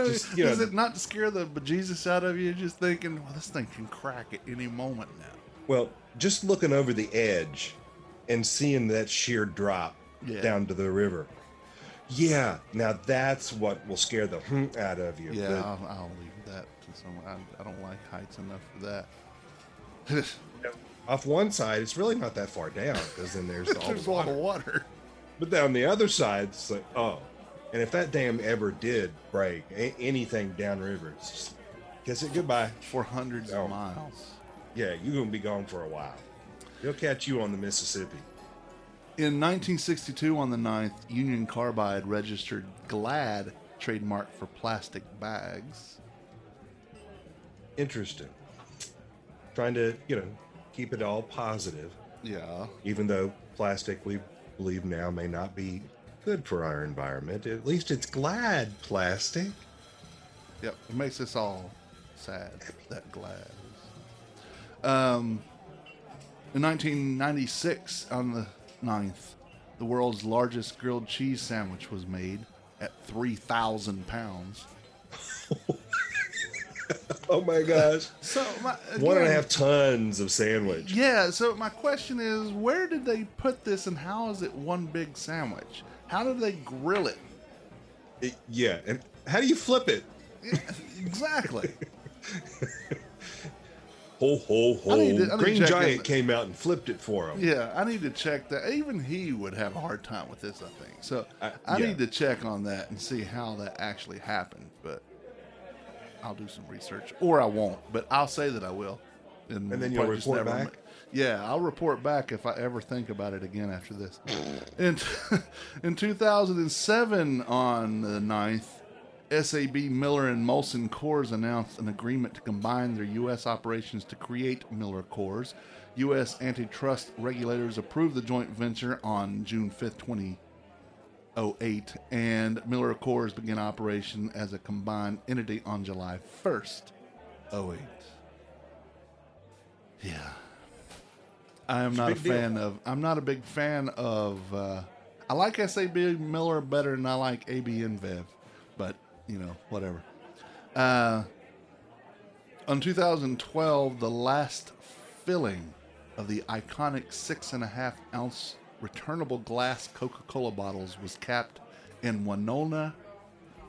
Just, is it not to scare the bejesus out of you? Just thinking, well, this thing can crack at any moment now. Well, just looking over the edge and seeing that sheer drop down to the river. Yeah, now that's what will scare the out of you. Yeah, I'll leave that to someone. I don't like heights enough for that. Off one side, it's really not that far down because then there's all there's the a lot water. of water. But then on the other side, it's like, oh, and if that dam ever did break, anything downriver, kiss it goodbye. For hundreds of miles. Yeah, you're going to be gone for a while. They'll catch you on the Mississippi. In 1962, on the 9th, Union Carbide registered Glad trademark for plastic bags. Interesting. Trying to, keep it all positive. Yeah. Even though plastic, we believe now, may not be good for our environment. At least it's Glad plastic. Yep. It makes us all sad, that Glad. In 1996, on the 9th, the world's largest grilled cheese sandwich was made at 3,000 pounds. Oh my gosh. So again, 1.5 tons of sandwich. Yeah, so my question is, where did they put this and how is it one big sandwich? How did they grill it? Yeah, and how do you flip it? Yeah, exactly. Ho, ho, ho. Green Giant came out and flipped it for him. Yeah, I need to check that. Even he would have a hard time with this, I think. So I need to check on that and see how that actually happened. But I'll do some research. Or I won't, but I'll say that I will. And then you'll report back? Yeah, I'll report back if I ever think about it again after this. In 2007, on the 9th, SAB Miller and Molson Coors announced an agreement to combine their U.S. operations to create Miller Coors. U.S. antitrust regulators approved the joint venture on June 5th, 2008, and Miller Coors began operation as a combined entity on July 1st, 2008. Yeah. I'm not a big fan of, I like SAB Miller better than I like AB InBev, but whatever. On 2012, the last filling of the iconic 6.5 ounce returnable glass Coca-Cola bottles was capped in Winona,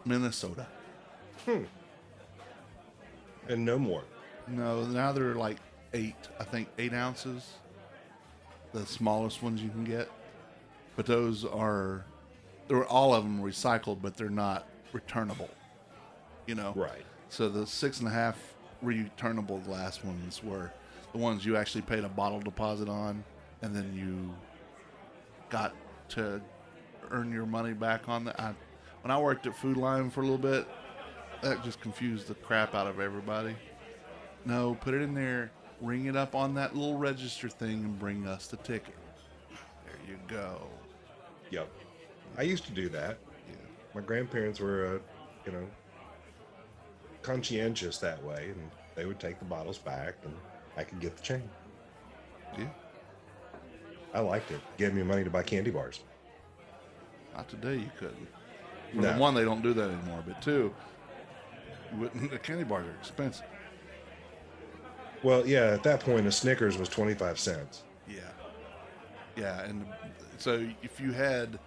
Minnesota. And no more. No, now they're like 8 ounces. The smallest ones you can get. But those are, all of them recycled, but they're not returnable. Right. So the 6.5 returnable glass ones were the ones you actually paid a bottle deposit on, and then you got to earn your money back on that. When I worked at Food Line for a little bit, that just confused the crap out of everybody. No, put it in there, ring it up on that little register thing, and bring us the ticket. There you go. Yep. I used to do that. Yeah. My grandparents were, conscientious that way, and they would take the bottles back, and I could get the change. Yeah. I liked it. Gave me money to buy candy bars. Not today, you couldn't. Well, No. one, they don't do that anymore, but two, the candy bars are expensive. Well, yeah, at that point, a Snickers was 25 cents. Yeah. Yeah, and so if you had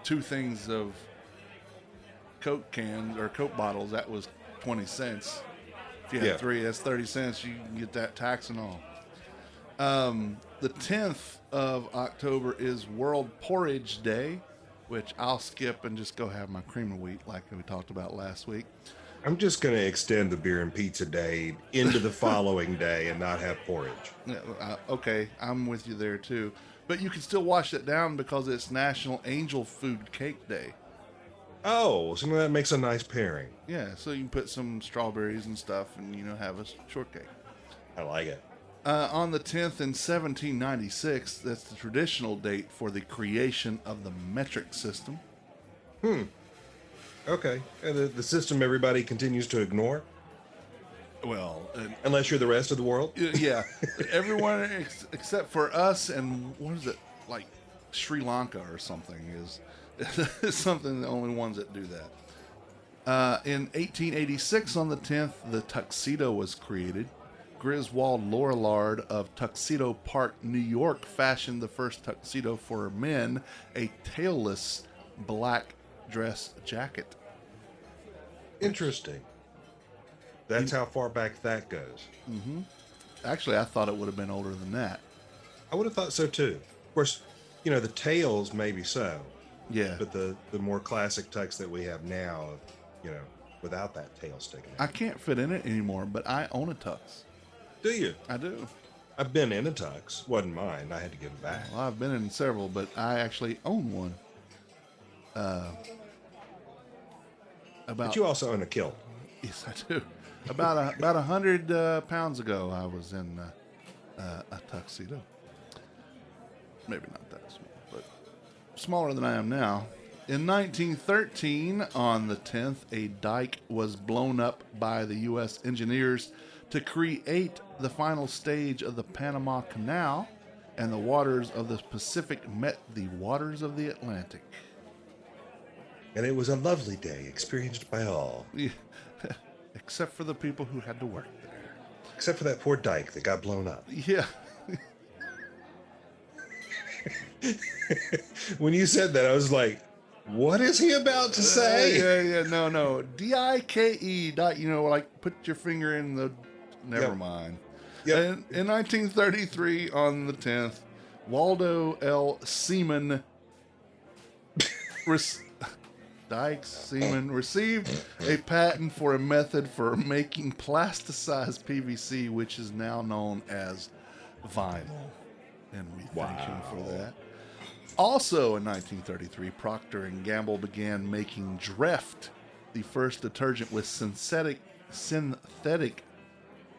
2 things of Coke cans or Coke bottles, that was 20 cents. If you had 3, that's 30 cents. You can get that tax and all. The 10th of October is World Porridge Day, which I'll skip and just go have my cream of wheat like we talked about last week. I'm just going to extend the beer and pizza day into the following day and not have porridge. Yeah, okay, I'm with you there too. But you can still wash it down because it's National Angel Food Cake Day. Oh, so that makes a nice pairing. Yeah, so you can put some strawberries and stuff and, have a shortcake. I like it. On the 10th in 1796, that's the traditional date for the creation of the metric system. Okay. And the system everybody continues to ignore? Well, unless you're the rest of the world? Yeah. Everyone except for us and, what is it, like Sri Lanka or something is something, the only ones that do that. In 1886, on the 10th, the tuxedo was created. Griswold Lorillard of Tuxedo Park, New York, fashioned the first tuxedo for men, a tailless black dress jacket. Interesting. That's how far back that goes. Mm-hmm. Actually, I thought it would have been older than that. I would have thought so too. Of course, You know, the tails maybe so. Yeah. But the more classic tux that we have now, you know, without that tail sticking out. I can't fit in it anymore, but I own a tux. Do you? I do. I've been in a tux. Wasn't mine. I had to give it back. Well, I've been in several, but I actually own one. But you also own a kilt. Yes, I do. About 100 pounds ago, I was in a tuxedo. Maybe not that small, but smaller than I am now. In 1913, on the 10th, a dike was blown up by the U.S. engineers to create the final stage of the Panama Canal, and the waters of the Pacific met the waters of the Atlantic. And it was a lovely day, experienced by all. Except for the people who had to work there. Except for that poor dike that got blown up. Yeah. When you said that, I was like, what is he about to say? Yeah. No. D-I-K-E. You know, like put your finger in the... Never mind. Yep. In 1933, on the 10th, Waldo L. Seaman... Dyke Seaman received a patent for a method for making plasticized PVC, which is now known as vinyl. And we thank him for that. Also in 1933, Procter & Gamble began making Dreft, the first detergent with synthetic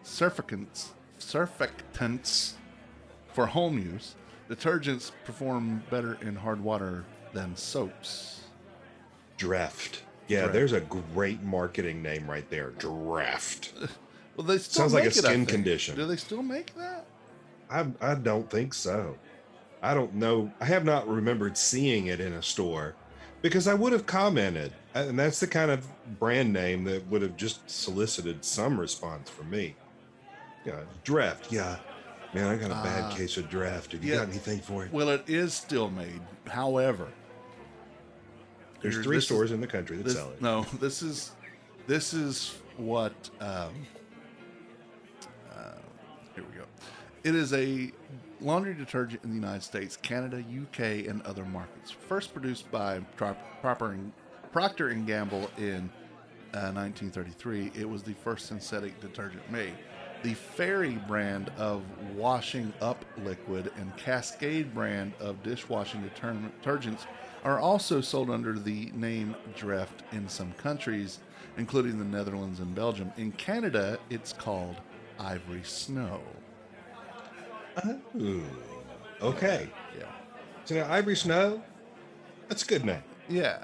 surfactants for home use. Detergents perform better in hard water than soaps. Dreft. Yeah, Dreft. There's a great marketing name right there. Dreft. Well, they still Sounds make like a it, I skin think. condition. Do they still make that? I don't think so. I don't know. I have not remembered seeing it in a store because I would have commented. And that's the kind of brand name that would have just solicited some response from me. Yeah, Dreft. Yeah. Man, I got a bad case of Dreft. Have you got anything for it? Well, it is still made. However, There's 3 stores in the country that sell it. No, this is what. Here we go. It is a laundry detergent in the United States, Canada, UK, and other markets. First produced by Procter & Gamble in 1933, it was the first synthetic detergent made. The Fairy brand of washing up liquid and Cascade brand of dishwashing detergents are also sold under the name Dreft in some countries, including the Netherlands and Belgium. In Canada, it's called Ivory Snow. Ooh, okay. Yeah. So now Ivory Snow, that's a good name. Yeah.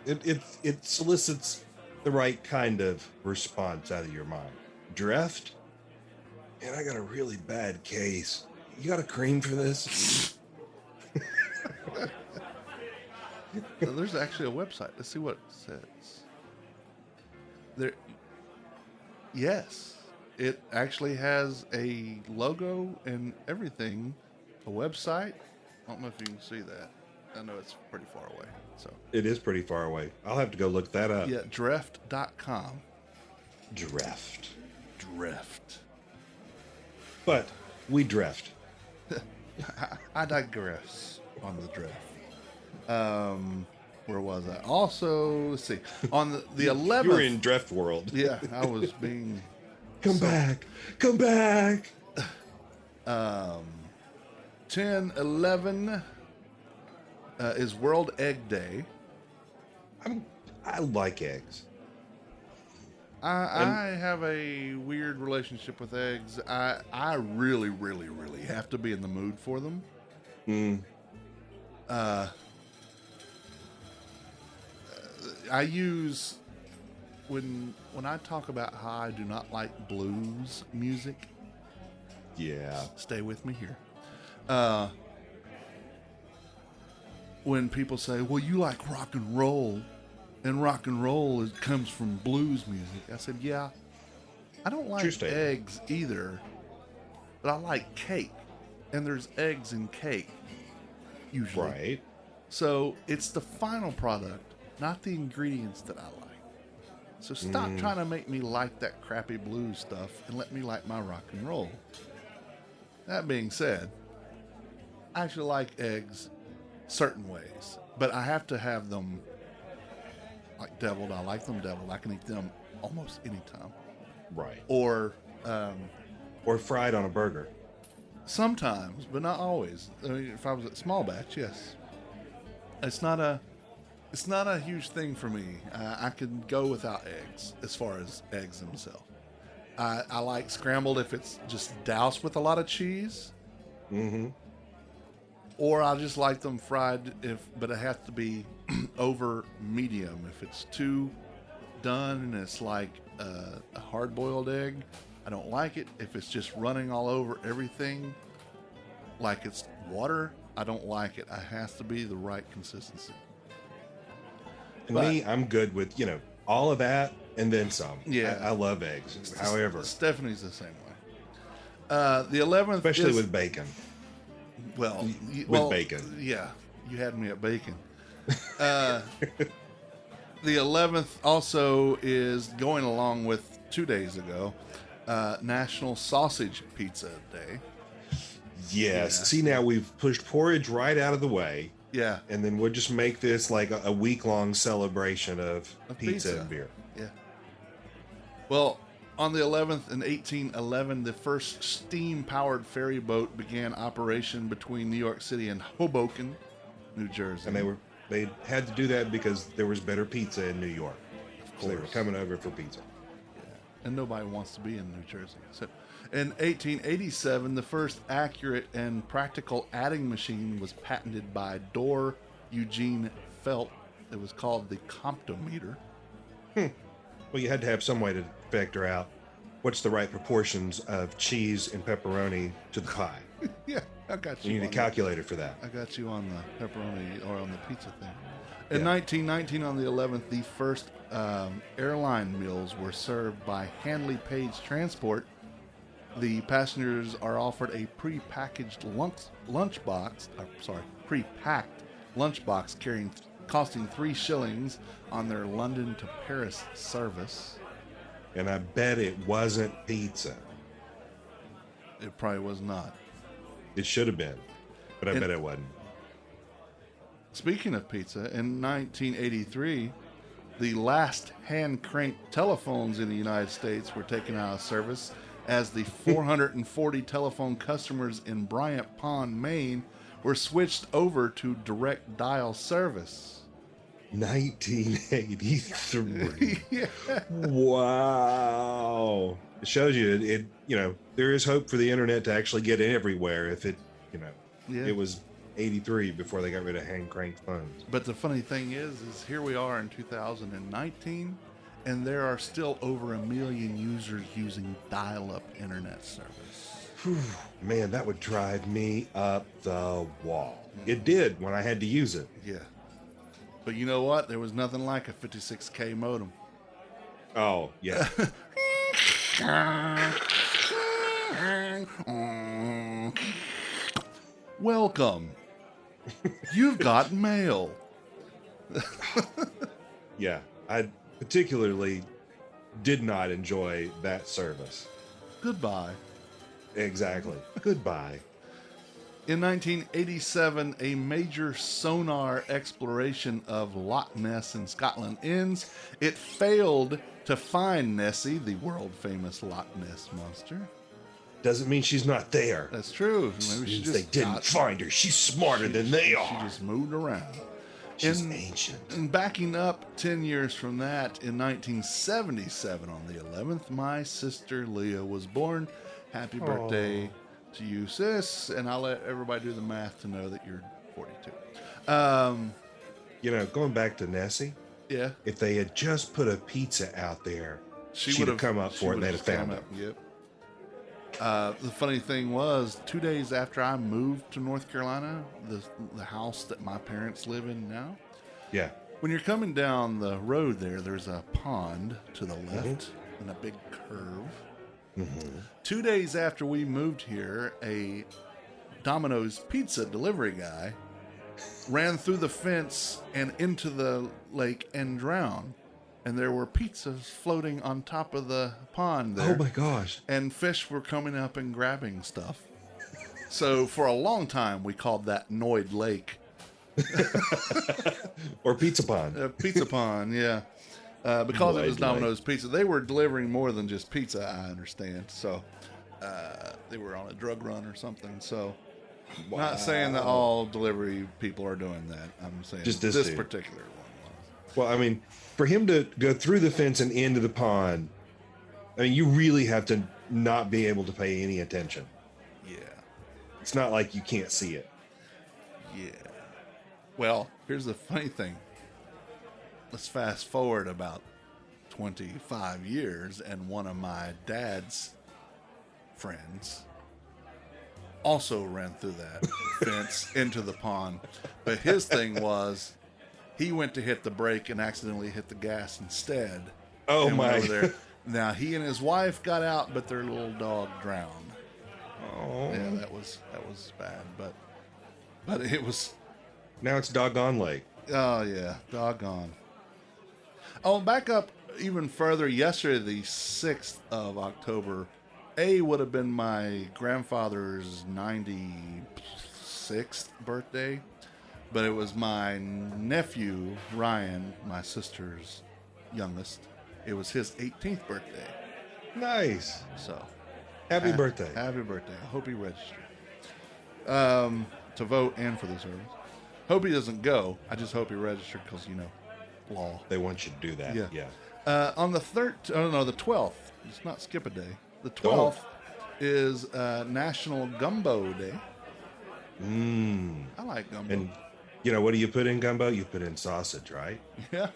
It solicits the right kind of response out of your mind. Dreft? Man, I got a really bad case. You got a cream for this? So there's actually a website. Let's see what it says. There. Yes. It actually has a logo and everything. A website. I don't know if you can see that. I know it's pretty far away. So It is pretty far away. I'll have to go look that up. yeah, Dreft.com. Dreft. Dreft. But we dreft. I digress on the draft. Where was I? Also, let's see. On the 11th. You were in draft world. Yeah, I was being. Come back. Come back. 10/11 is World Egg Day. I like eggs. I have a weird relationship with eggs. I really, really, really have to be in the mood for them. I use when I talk about how I do not like blues music. Yeah. Stay with me here. When people say, "Well, you like rock and roll," and rock and roll comes from blues music, I said, "Yeah, I don't like eggs either, but I like cake, and there's eggs in cake usually." Right. So it's the final product, not the ingredients that I like. So stop trying to make me like that crappy blues stuff and let me like my rock and roll. That being said, actually like eggs certain ways, but I have to have them like deviled. I like them deviled. I can eat them almost any time. Right. Or fried on a burger. sometimes, but not always. I mean, if I was at small batch, yes. It's not a huge thing for me. I can go without eggs as far as eggs themselves. I like scrambled if it's just doused with a lot of cheese. Mm-hmm. Or I just like them fried, but it has to be over medium. If it's too done and it's like a hard-boiled egg, I don't like it. If it's just running all over everything, like it's water, I don't like it. It has to be the right consistency. Me, I'm good with, all of that and then some. Yeah. I love eggs. However, Stephanie's the same way. The 11th, especially with bacon. Well, with bacon. Yeah, you had me at bacon. The 11th also is going along with 2 days ago, National Sausage Pizza Day. Yes. Yeah. See, now we've pushed porridge right out of the way. Yeah. And then we'll just make this like a week-long celebration of pizza and beer. Yeah. Well, on the 11th in 1811, the first steam-powered ferry boat began operation between New York City and Hoboken, New Jersey. And they had to do that because there was better pizza in New York. Of course. So they were coming over for pizza. Yeah. And nobody wants to be in New Jersey. So, in 1887, the first accurate and practical adding machine was patented by Dorr Eugene Felt. It was called the Comptometer. Well, you had to have some way to factor out what's the right proportions of cheese and pepperoni to the pie. Yeah, I got you. You need a calculator for that. I got you on the pepperoni or on the pizza thing. In 1919, on the 11th, the first airline meals were served by Handley Page Transport. The passengers are offered a pre-packed lunchbox costing 3 shillings on their London to Paris service. And I bet it wasn't pizza. It probably was not. It should have been, but I bet it wasn't. Speaking of pizza, in 1983, the last hand-cranked telephones in the United States were taken out of service as the 440 telephone customers in Bryant Pond, Maine, were switched over to direct dial service. 1983. Yeah. Wow. It shows you there is hope for the internet to actually get everywhere if it was 83 before they got rid of hand cranked phones. But the funny thing is here we are in 2019, and there are still over 1 million users using dial-up internet service. Whew, man, that would drive me up the wall. It did when I had to use it. Yeah. But you know what? There was nothing like a 56K modem. Oh, yeah. Welcome. You've got mail. Yeah, I particularly did not enjoy that service. Goodbye. Exactly. Goodbye. In 1987, a major sonar exploration of Loch Ness in Scotland ends. It failed to find Nessie, the world-famous Loch Ness monster. Doesn't mean she's not there. That's true. Maybe they didn't find her. She's smarter than they are. She just moved around. She's ancient. And backing up 10 years from that, in 1977 on the 11th, my sister Leah was born. Happy birthday to you, sis. And I'll let everybody do the math to know that you're 42. Going back to Nessie, yeah. if they had just put a pizza out there, she'd have come up for it and they'd have found it. Yep. The funny thing was, 2 days after I moved to North Carolina, the house that my parents live in now. Yeah. When you're coming down the road there's a pond to the left and a big curve. Mm-hmm. 2 days after we moved here, a Domino's pizza delivery guy ran through the fence and into the lake and drowned. And there were pizzas floating on top of the pond there. Oh my gosh. And fish were coming up and grabbing stuff. So for a long time, we called that Noid Lake. Or Pizza Pond. Pizza Pond, yeah. Because it was Domino's Pizza. They were delivering more than just pizza, I understand. So they were on a drug run or something. So not saying that all delivery people are doing that. I'm saying just this particular one was. Well, I mean, for him to go through the fence and into the pond, I mean, you really have to not be able to pay any attention. Yeah. It's not like you can't see it. Yeah. Well, here's the funny thing. Let's fast forward about 25 years, and one of my dad's friends also ran through that fence into the pond. But his thing was he went to hit the brake and accidentally hit the gas instead. Oh, and my. went over there. Now, he and his wife got out, but their little dog drowned. Oh. Yeah, that was bad, but it was. Now it's Doggone Lake. Oh yeah, doggone. Oh, back up even further. Yesterday, the 6th of October, would have been my grandfather's 96th birthday, but it was my nephew Ryan, my sister's youngest. It was his 18th birthday. Nice. So. Happy birthday. Happy birthday. I hope he registered to vote and for the service. Hope he doesn't go. I just hope he registered because, law. They want you to do that. Yeah. On the 12th. Let's not skip a day. The 12th is National Gumbo Day. I like gumbo. And what do you put in gumbo? You put in sausage, right? Yeah.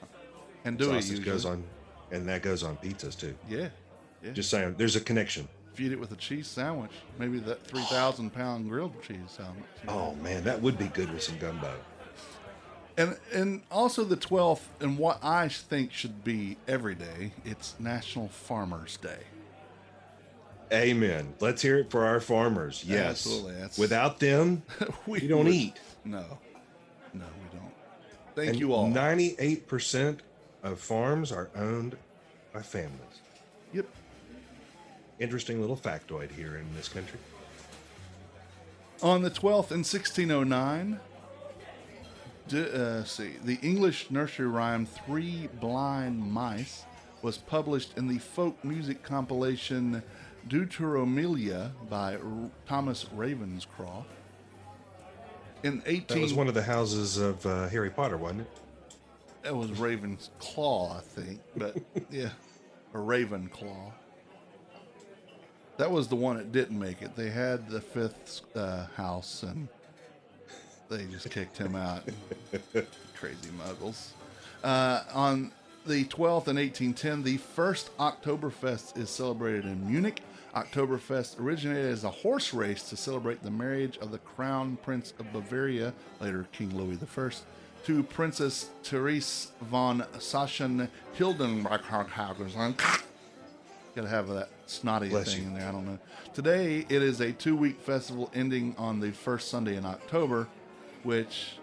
And sausage goes on, and that goes on pizzas too. Yeah. Just saying, there's a connection. Feed it with a cheese sandwich. Maybe that 3,000-pound grilled cheese sandwich. Oh man, that would be good with some gumbo. And also the 12th, and what I think should be every day, it's National Farmers Day. Amen. Let's hear it for our farmers. Yes. Absolutely. Without them, we don't eat. No, we don't. Thank you all. 98% of farms are owned by families. Yep. Interesting little factoid here in this country. On the 12th in 1609, the English nursery rhyme Three Blind Mice was published in the folk music compilation Deuteromelia by Thomas Ravenscroft. That was one of the houses of Harry Potter, wasn't it? That was Raven's Claw, I think, but yeah, a Ravenclaw. That was the one that didn't make it. They had the fifth house, and they just kicked him out. Crazy muggles. On the 12th in 1810, the first Oktoberfest is celebrated in Munich. Oktoberfest originated as a horse race to celebrate the marriage of the Crown Prince of Bavaria, later King Louis I, to Princess Therese von Sachsen-Hildenberg. Got to have that snotty thing in there. I don't know. Today, it is a 2-week festival ending on the first Sunday in October, which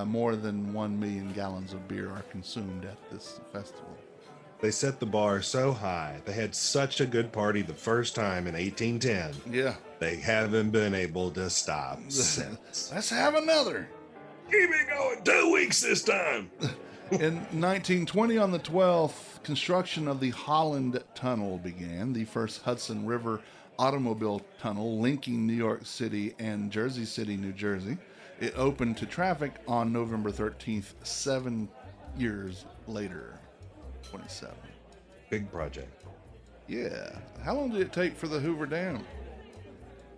more than 1 million gallons of beer are consumed at this festival. They set the bar so high. They had such a good party the first time in 1810. Yeah. They haven't been able to stop since. Let's have another. Keep it going. 2 weeks this time. In 1920, on the 12th, construction of the Holland Tunnel began, the first Hudson River automobile tunnel linking New York City and Jersey City, New Jersey. It opened to traffic on November 13th, 7 years later. 27. Big project. Yeah. How long did it take for the Hoover Dam?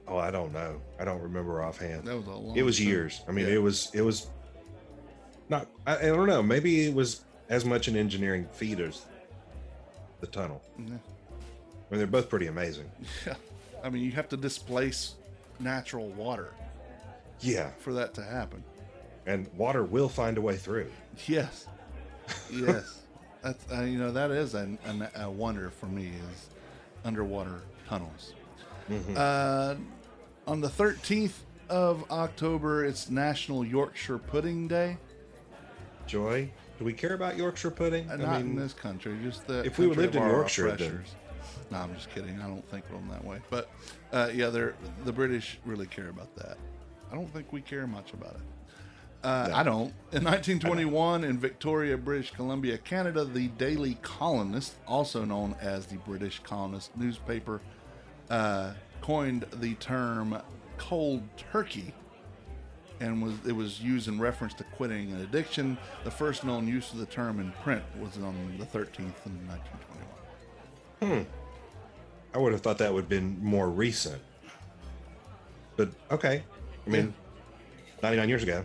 Oh, I don't know. I don't remember offhand. That was a long It was time. years. I mean, it was not, I don't know. Maybe it was as much an engineering feat as the tunnel. Yeah. I mean, they're both pretty amazing. Yeah. I mean, you have to displace natural water. Yeah. For that to happen. And water will find a way through. Yes. Yes. That's, that is a wonder for me, is underwater tunnels. Mm-hmm. On the 13th of October, it's National Yorkshire Pudding Day. Joy, do we care about Yorkshire pudding? Not in this country. Just the if we lived in Yorkshire, No, I'm just kidding. I don't think of them that way. But yeah, the British really care about that. I don't think we care much about it. No. I don't. In 1921, in Victoria, British Columbia, Canada, the Daily Colonist, also known as the British Colonist newspaper, coined the term cold turkey, and it was used in reference to quitting an addiction. The first known use of the term in print was on the 13th in 1921. I would have thought that would have been more recent. But, okay. I mean, 98 years ago.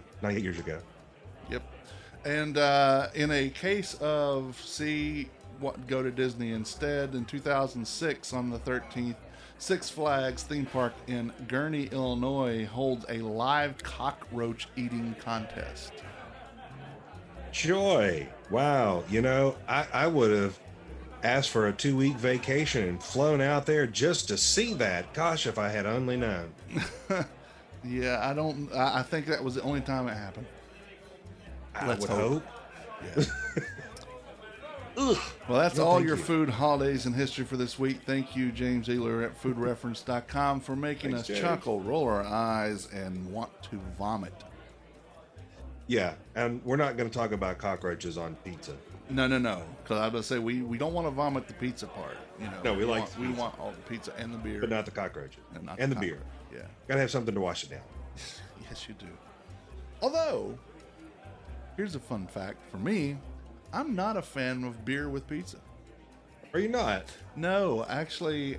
Yep. And in a case of go to Disney instead, in 2006 on the 13th, Six Flags theme park in Gurnee, Illinois holds a live cockroach eating contest. Joy. Wow. You know, I would have asked for a 2-week vacation and flown out there just to see that. Gosh, if I had only known. Yeah, I think that was the only time it happened. Let's hope. Yeah. Well, that's all your food, holidays, and history for this week. Thank you, James Ehler at foodreference.com for making us chuckle, roll our eyes, and want to vomit. Yeah, and we're not going to talk about cockroaches on pizza. No. Because I was going to say, we don't want to vomit the pizza part. You know, no, we want all the pizza and the beer. But not the cockroaches. And the beer. Yeah. Got to have something to wash it down. Yes, you do. Although, here's a fun fact for me. I'm not a fan of beer with pizza. Are you not? No, actually,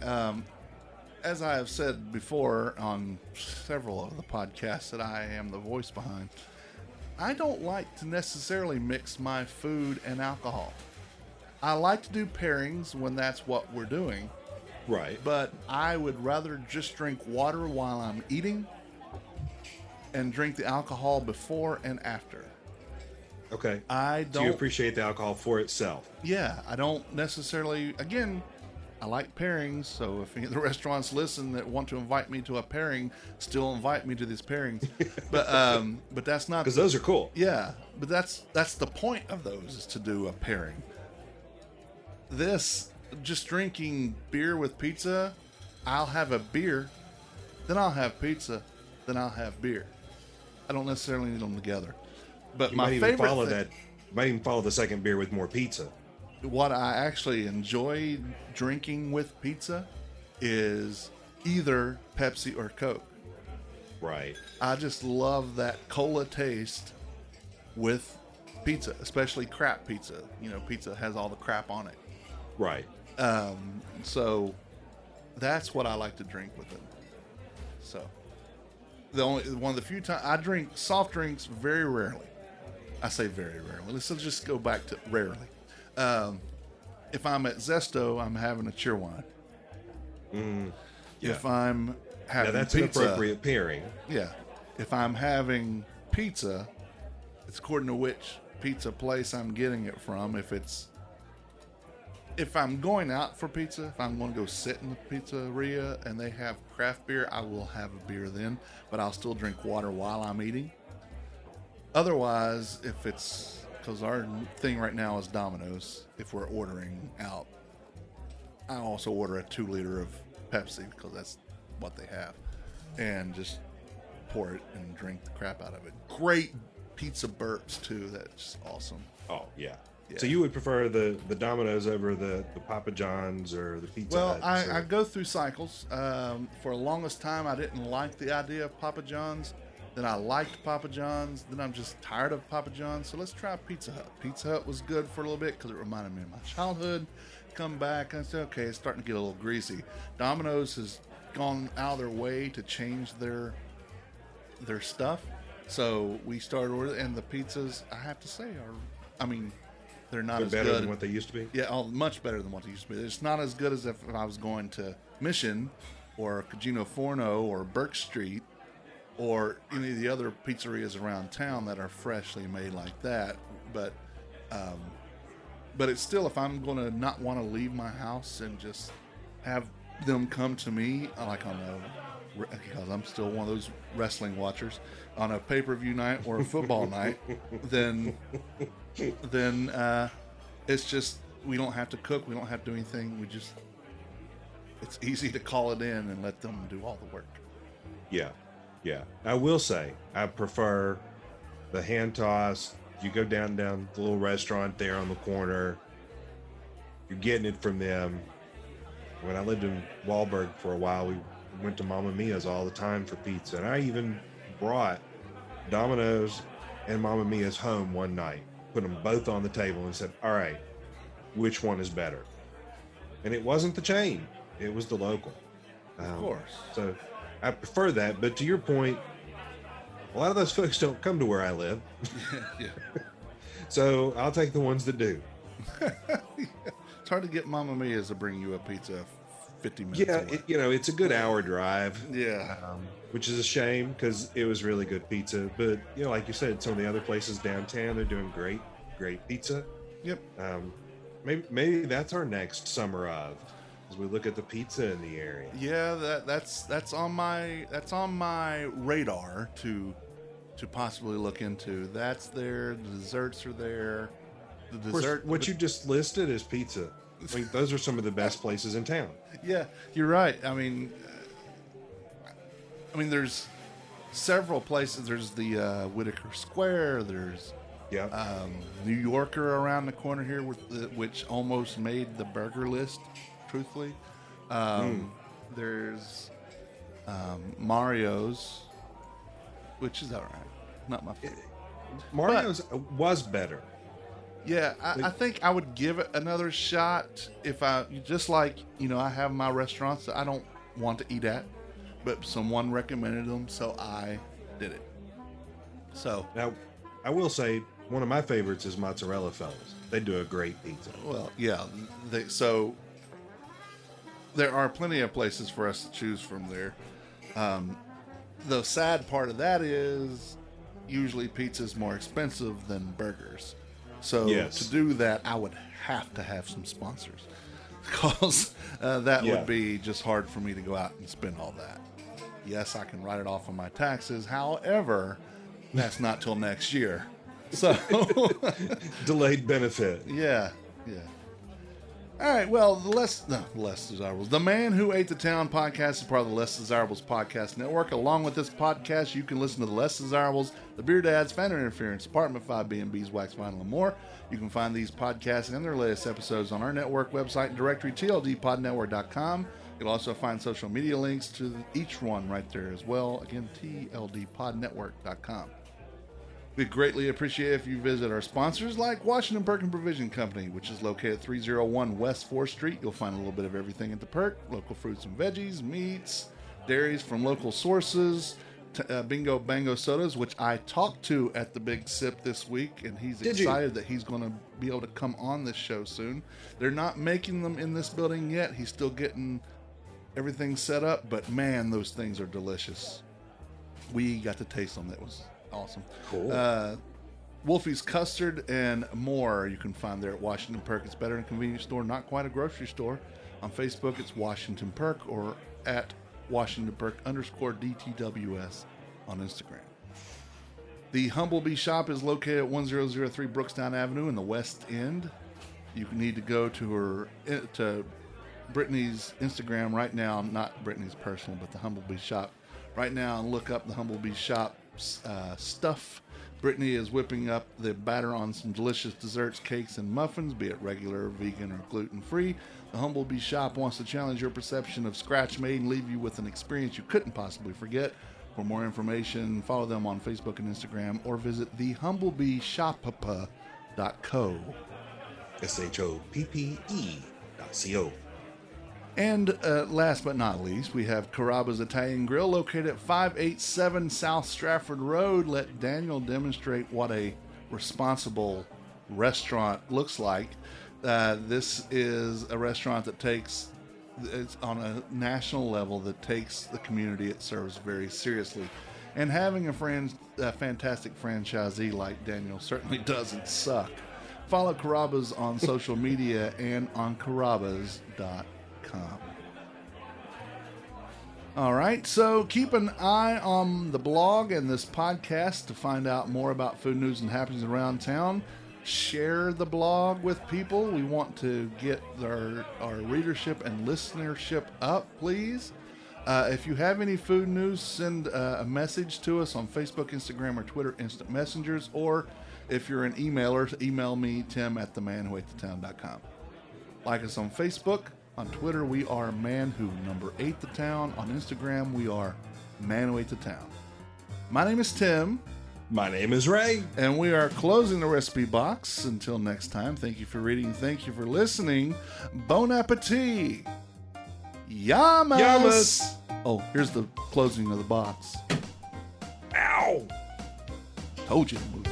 as I have said before on several of the podcasts that I am the voice behind, I don't like to necessarily mix my food and alcohol. I like to do pairings when that's what we're doing. Right. But I would rather just drink water while I'm eating and drink the alcohol before and after. Okay. So you appreciate the alcohol for itself? Yeah, I don't necessarily. Again, I like pairings, so if any of the restaurants listen that want to invite me to a pairing, still invite me to these pairings. But that's not because those are cool. Yeah, but that's the point of those, is to do a pairing. This just drinking beer with pizza, I'll have a beer, then I'll have pizza, then I'll have beer. I don't necessarily need them together. But you my might favorite might even follow the second beer with more pizza. What I actually enjoy drinking with pizza is either Pepsi or Coke. Right. I just love that cola taste with pizza, especially crap pizza. You know, pizza has all the crap on it. Right. So that's what I like to drink with it. So one of the few times I drink soft drinks very rarely. I say very rarely. Let's just go back to rarely. If I'm at Zesto, I'm having a Cheerwine. Yeah. If I'm having that's pizza, an appropriate pairing. Yeah. If I'm having pizza, it's according to which pizza place I'm getting it from. If I'm going out for pizza, if I'm going to go sit in the pizzeria and they have craft beer, I will have a beer then, but I'll still drink water while I'm eating. Otherwise, if it's, because our thing right now is Domino's, if we're ordering out, I also order a 2-liter of Pepsi because that's what they have, and just pour it and drink the crap out of it. Great pizza burps too. That's awesome. Oh yeah. Yeah. So you would prefer the Domino's over the Papa John's or the Pizza Hut? Well, I go through cycles. For the longest time, I didn't like the idea of Papa John's. Then I liked Papa John's. Then I'm just tired of Papa John's. So let's try Pizza Hut. Pizza Hut was good for a little bit because it reminded me of my childhood. Come back and I said, okay, it's starting to get a little greasy. Domino's has gone out of their way to change their stuff. So we started ordering, and the pizzas, I have to say, they're not as better good. than what they used to be? Yeah, much better than what they used to be. It's not as good as if I was going to Mission or Cugino Forno or Burke Street or any of the other pizzerias around town that are freshly made like that. But it's still, if I'm going to not want to leave my house and just have them come to me, like because I'm still one of those wrestling watchers, on a pay-per-view night or a football night, then it's just, we don't have to cook, we don't have to do anything, we just it's easy to call it in and let them do all the work. Yeah. I will say I prefer the hand toss. You go down the little restaurant there on the corner. You're getting it from them. When I lived in Wahlberg for a while, we went to Mamma Mia's all the time for pizza, and I even brought Domino's and Mamma Mia's home one night, put them both on the table, and said, "All right, which one is better?" And it wasn't the chain; it was the local. Of course. So I prefer that. But to your point, a lot of those folks don't come to where I live. Yeah. So I'll take the ones that do. It's hard to get Mamma Mia's to bring you a pizza 50 minutes away. It's a good hour drive. Yeah. Which is a shame because it was really good pizza. But, like you said, some of the other places downtown, they're doing great pizza. Yep. Maybe that's our next summer of, as we look at the pizza in the area. Yeah, that's on my radar to possibly look into. That's there. The desserts are there. Of course, what you just listed is pizza. I mean, those are some of the best places in town. Yeah, you're right. I mean, there's several places. There's the Whitaker Square. There's New Yorker around the corner here, which almost made the burger list. Truthfully, there's Mario's, which is all right. Not my favorite. Mario's was better. Yeah, I think I would give it another shot if I have my restaurants that I don't want to eat at, but someone recommended them, so I did it. So now, I will say one of my favorites is Mozzarella Fellas. They do a great pizza. Well, yeah, so there are plenty of places for us to choose from there. The sad part of that is usually pizza is more expensive than burgers. So to do that, I would have to have some sponsors, because that would be just hard for me to go out and spend all that. Yes, I can write it off on my taxes. However, that's not till next year. So delayed benefit. Yeah. All right, well, the Less Desirables. The Man Who Ate the Town podcast is part of the Less Desirables podcast network. Along with this podcast, you can listen to the Less Desirables, the Beer Dads, Fan Interference, Apartment 5 B&B's, Wax Vinyl, and more. You can find these podcasts and their latest episodes on our network website and directory, tldpodnetwork.com. You'll also find social media links to each one right there as well. Again, tldpodnetwork.com. We'd greatly appreciate if you visit our sponsors like Washington Perk and Provision Company, which is located at 301 West 4th Street. You'll find a little bit of everything at the Perk: local fruits and veggies, meats, dairies from local sources, Bingo Bango sodas, which I talked to at the Big Sip this week, and he's excited that he's going to be able to come on this show soon. They're not making them in this building yet. He's still getting everything set up, but man, those things are delicious. We got to taste them. That was awesome. Cool. Wolfie's Custard and more you can find there at Washington Perk. It's better than a convenience store, not quite a grocery store. On Facebook, it's Washington Perk, or at Washington Perk _DTWS on Instagram. The Humblebee shop is located at 1003 Brookstown Avenue in the West End. You need to go to Brittany's Instagram right now, not Brittany's personal, but the Humblebee shop right now, and look up the Humblebee shop stuff. Brittany is whipping up the batter on some delicious desserts, cakes, and muffins, be it regular, vegan, or gluten-free. The Humblebee shop wants to challenge your perception of scratch made and leave you with an experience you couldn't possibly forget. For more information, follow them on Facebook and Instagram, or visit thehumblebeeshop.co. SHOPPE.co. And last but not least, we have Carrabba's Italian Grill, located at 587 South Stratford Road. Let Daniel demonstrate what a responsible restaurant looks like. This is a restaurant that it's on a national level, that takes the community it serves very seriously. And having a fantastic franchisee like Daniel certainly doesn't suck. Follow Carrabba's on social media and on carrabbas.com. All right, so keep an eye on the blog and this podcast to find out more about food news and happenings around town. share the blog with people. We want to get our readership and listenership up, please. If you have any food news, send a message to us on Facebook, Instagram, or Twitter Instant Messengers. Or if you're an emailer, email me, tim@themanwhoatetown.com. Like us on Facebook. On Twitter, we are manwho8thetown. On Instagram, we are manwhoatthetown. My name is Tim. My name is Ray. And we are closing the recipe box. Until next time, thank you for reading. Thank you for listening. Bon appetit. Yamas. Yamas. Oh, here's the closing of the box. Ow. Told you to move.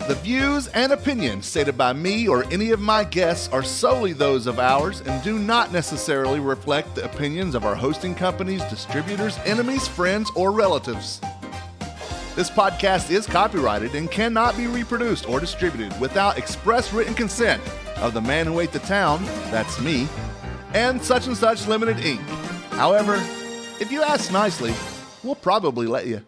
The views and opinions stated by me or any of my guests are solely those of ours and do not necessarily reflect the opinions of our hosting companies, distributors, enemies, friends, or relatives. This podcast is copyrighted and cannot be reproduced or distributed without express written consent of the man who ate the town, that's me, and Such Limited Inc. However, if you ask nicely, we'll probably let you.